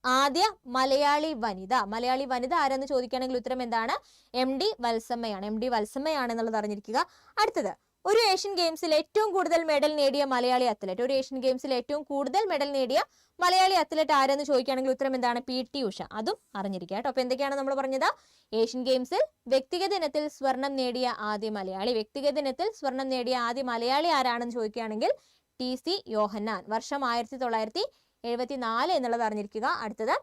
ആദ്യ മലയാളി വനിത. മലയാളി വനിത ആരെന്ന് ചോദിക്കുകയാണെങ്കിൽ ഉത്തരം എന്താണ്? MD വത്സമ്മയാണ്. MD വത്സമ്മയാണ് എന്നുള്ളത് അറിഞ്ഞിരിക്കുക. അടുത്തത്, ഒരു ഏഷ്യൻ ഗെയിംസിൽ ഏറ്റവും കൂടുതൽ മെഡൽ നേടിയ മലയാളി അത്ലറ്റ്. ഒരു ഏഷ്യൻ ഗെയിംസിൽ ഏറ്റവും കൂടുതൽ മെഡൽ നേടിയ മലയാളി അത്ലറ്റ് ആരെന്ന് ചോദിക്കുകയാണെങ്കിൽ ഉത്തരം എന്താണ്? PT ഉഷ. അതും അറിഞ്ഞിരിക്കുക കേട്ടോ. അപ്പൊ എന്തൊക്കെയാണ് നമ്മൾ പറഞ്ഞത്? ഏഷ്യൻ ഗെയിംസിൽ വ്യക്തിഗത ഇനത്തിൽ സ്വർണം നേടിയ ആദ്യ മലയാളി. വ്യക്തിഗത ഇനത്തിൽ സ്വർണം നേടിയ ആദ്യ മലയാളി ആരാണെന്ന് ചോദിക്കുകയാണെങ്കിൽ TC യോഹന്നാൻ. വർഷം 1974 എന്നുള്ളത് അറിഞ്ഞിരിക്കുക. അടുത്തത്,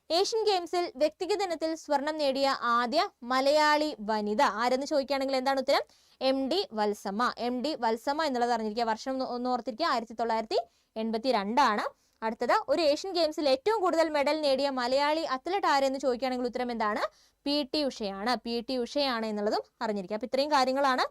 ഏഷ്യൻ ഗെയിംസിൽ വ്യക്തിഗത ഇനത്തിൽ സ്വർണം നേടിയ ആദ്യ മലയാളി വനിത ആരെന്ന് ചോദിക്കുകയാണെങ്കിൽ എന്താണ് ഉത്തരം? MD വത്സമ്മ. MD വത്സമ്മ എന്നുള്ളത് അറിഞ്ഞിരിക്കുക. വർഷം ഒന്ന് ഓർത്തിരിക്കുക, 1982 ആണ്. അടുത്തത്, ഒരു ഏഷ്യൻ ഗെയിംസിൽ ഏറ്റവും കൂടുതൽ മെഡൽ നേടിയ മലയാളി അത്ലറ്റ് ആരെന്ന് ചോദിക്കുകയാണെങ്കിൽ ഉത്തരം എന്താണ്? PT ഉഷയാണ്. PT ഉഷയാണ് എന്നുള്ളതും അറിഞ്ഞിരിക്കുക. അപ്പൊ ഇത്രയും കാര്യങ്ങളാണ്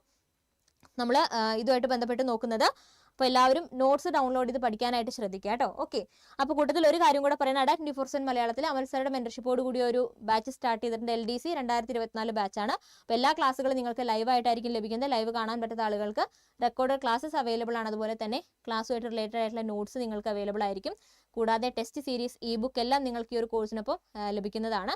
നമ്മൾ ഇതുമായിട്ട് ബന്ധപ്പെട്ട് നോക്കുന്നത്. അപ്പോൾ എല്ലാവരും നോട്ട്സ് ഡൗൺലോഡ് ചെയ്ത് പഠിക്കാനായിട്ട് ശ്രദ്ധിക്കുക കേട്ടോ. ഓക്കെ, അപ്പോൾ കൂട്ടത്തിൽ ഒരു കാര്യം കൂടെ പറയുന്നത്, അഡാ 24/7 മലയാളത്തിൽ അമൽ സാറുടെ മെന്റർഷിപ്പോട് കൂടി ഒരു ബാച്ച് സ്റ്റാർട്ട് ചെയ്തിട്ടുണ്ട്. LDC 2024 ബാച്ചാണ്. അപ്പോൾ എല്ലാ ക്ലാസ്സുകളും നിങ്ങൾക്ക് ലൈവ് ആയിട്ടായിരിക്കും ലഭിക്കുന്നത്. ലൈവ് കാണാൻ പറ്റാത്ത ആളുകൾക്ക് റെക്കോർഡഡ് ക്ലാസ്സസ് അവൈലബിൾ ആണ്. അതുപോലെ തന്നെ ക്ലാസ്സുമായിട്ട് റിലേറ്റഡ് ആയിട്ടുള്ള നോട്ട്സ് നിങ്ങൾക്ക് അവൈലബിൾ ആയിരിക്കും. കൂടാതെ ടെസ്റ്റ് സീരീസ്, ഇ-ബുക്ക് എല്ലാം നിങ്ങൾക്ക് ഈ ഒരു കോഴ്സിനൊപ്പം ലഭിക്കുന്നതാണ്.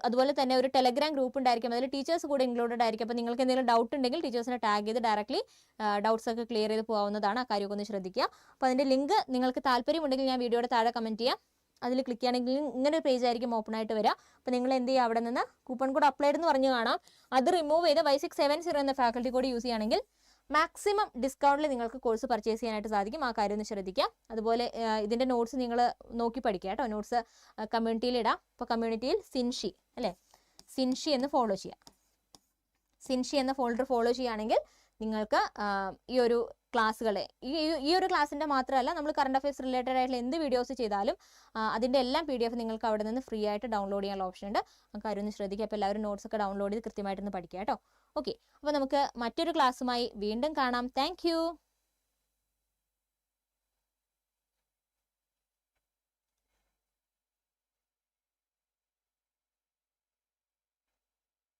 അതുപോലെ തന്നെ ഒരു ടെലഗ്രാം ഗ്രൂപ്പ് ഉണ്ടായിരിക്കും. അതിൽ ടീച്ചേഴ്സ് കൂടെ ഇൻക്ലൂഡഡ് ആയിരിക്കും. അപ്പോൾ നിങ്ങൾക്ക് എന്തെങ്കിലും ഡൗട്ട് ഉണ്ടെങ്കിൽ ടീച്ചേഴ്സിനെ ടാഗ് ചെയ്ത് ഡയറക്റ്റ്ലി ഡൗട്ട്സ് ഒക്കെ ക്ലിയർ ചെയ്ത് പോകാവുന്നതാണ്. ആ കാര്യമൊക്കെ ഒന്ന് ശ്രദ്ധിക്കുക. അപ്പോൾ അതിൻ്റെ ലിങ്ക് നിങ്ങൾക്ക് താല്പര്യമുണ്ടെങ്കിൽ ഞാൻ വീഡിയോയുടെ താഴെ കമൻറ്റ് ചെയ്യാം. അതിൽ ക്ലിക്ക് ചെയ്യുകയാണെങ്കിൽ ഇങ്ങനെ ഒരു പേജ് ആയിരിക്കും ഓപ്പൺ ആയിട്ട് വരിക. അപ്പോൾ നിങ്ങൾ എന്ത് ചെയ്യുക? അവിടെ നിന്ന് കൂപ്പൺ കോഡ് അപ്ലൈഡ് എന്ന് പറഞ്ഞു കാണാം. അത് റിമൂവ് ചെയ്ത് Y670 എന്ന ഫാക്കൽറ്റി കോഡ് യൂസ് ചെയ്യുകയാണെങ്കിൽ മാക്സിമം ഡിസ്കൗണ്ടിൽ നിങ്ങൾക്ക് കോഴ്സ് പർച്ചേസ് ചെയ്യാനായിട്ട് സാധിക്കും. ആ കാര്യം ഒന്ന് ശ്രദ്ധിക്കുക. അതുപോലെ ഇതിൻ്റെ നോട്ട്സ് നിങ്ങൾ നോക്കി പഠിക്കുക കേട്ടോ. നോട്ട്സ് കമ്മ്യൂണിറ്റിയിൽ ഇടാം. അപ്പോൾ കമ്മ്യൂണിറ്റിയിൽ സിൻഷി അല്ലേ, സിൻഷി എന്ന് ഫോളോ ചെയ്യുക. സിൻഷി എന്ന ഫോൾഡർ ഫോളോ ചെയ്യുകയാണെങ്കിൽ നിങ്ങൾക്ക് ഈ ഒരു ക്ലാസ്സുകളെ ഈ ഒരു ക്ലാസ്സിൻ്റെ മാത്രമല്ല, നമ്മൾ കറണ്ട് അഫയേഴ്സ് റിലേറ്റഡ് ആയിട്ടുള്ള എന്ത് വീഡിയോസ് ചെയ്താലും അതിൻ്റെ എല്ലാം PDF നിങ്ങൾക്ക് അവിടെ നിന്ന് ഫ്രീ ആയിട്ട് ഡൗൺലോഡ് ചെയ്യാനുള്ള ഓപ്ഷൻ ഉണ്ട്. ആ കാര്യം ഒന്ന് ശ്രദ്ധിക്കുക. അപ്പോൾ എല്ലാവരും നോട്ട്സ് ഒക്കെ ഡൗൺലോഡ് ചെയ്ത് കൃത്യമായിട്ടൊന്ന് പഠിക്കുക കേട്ടോ. ഓക്കെ, അപ്പോൾ നമുക്ക് മറ്റൊരു ക്ലാസ്സുമായി വീണ്ടും കാണാം. താങ്ക്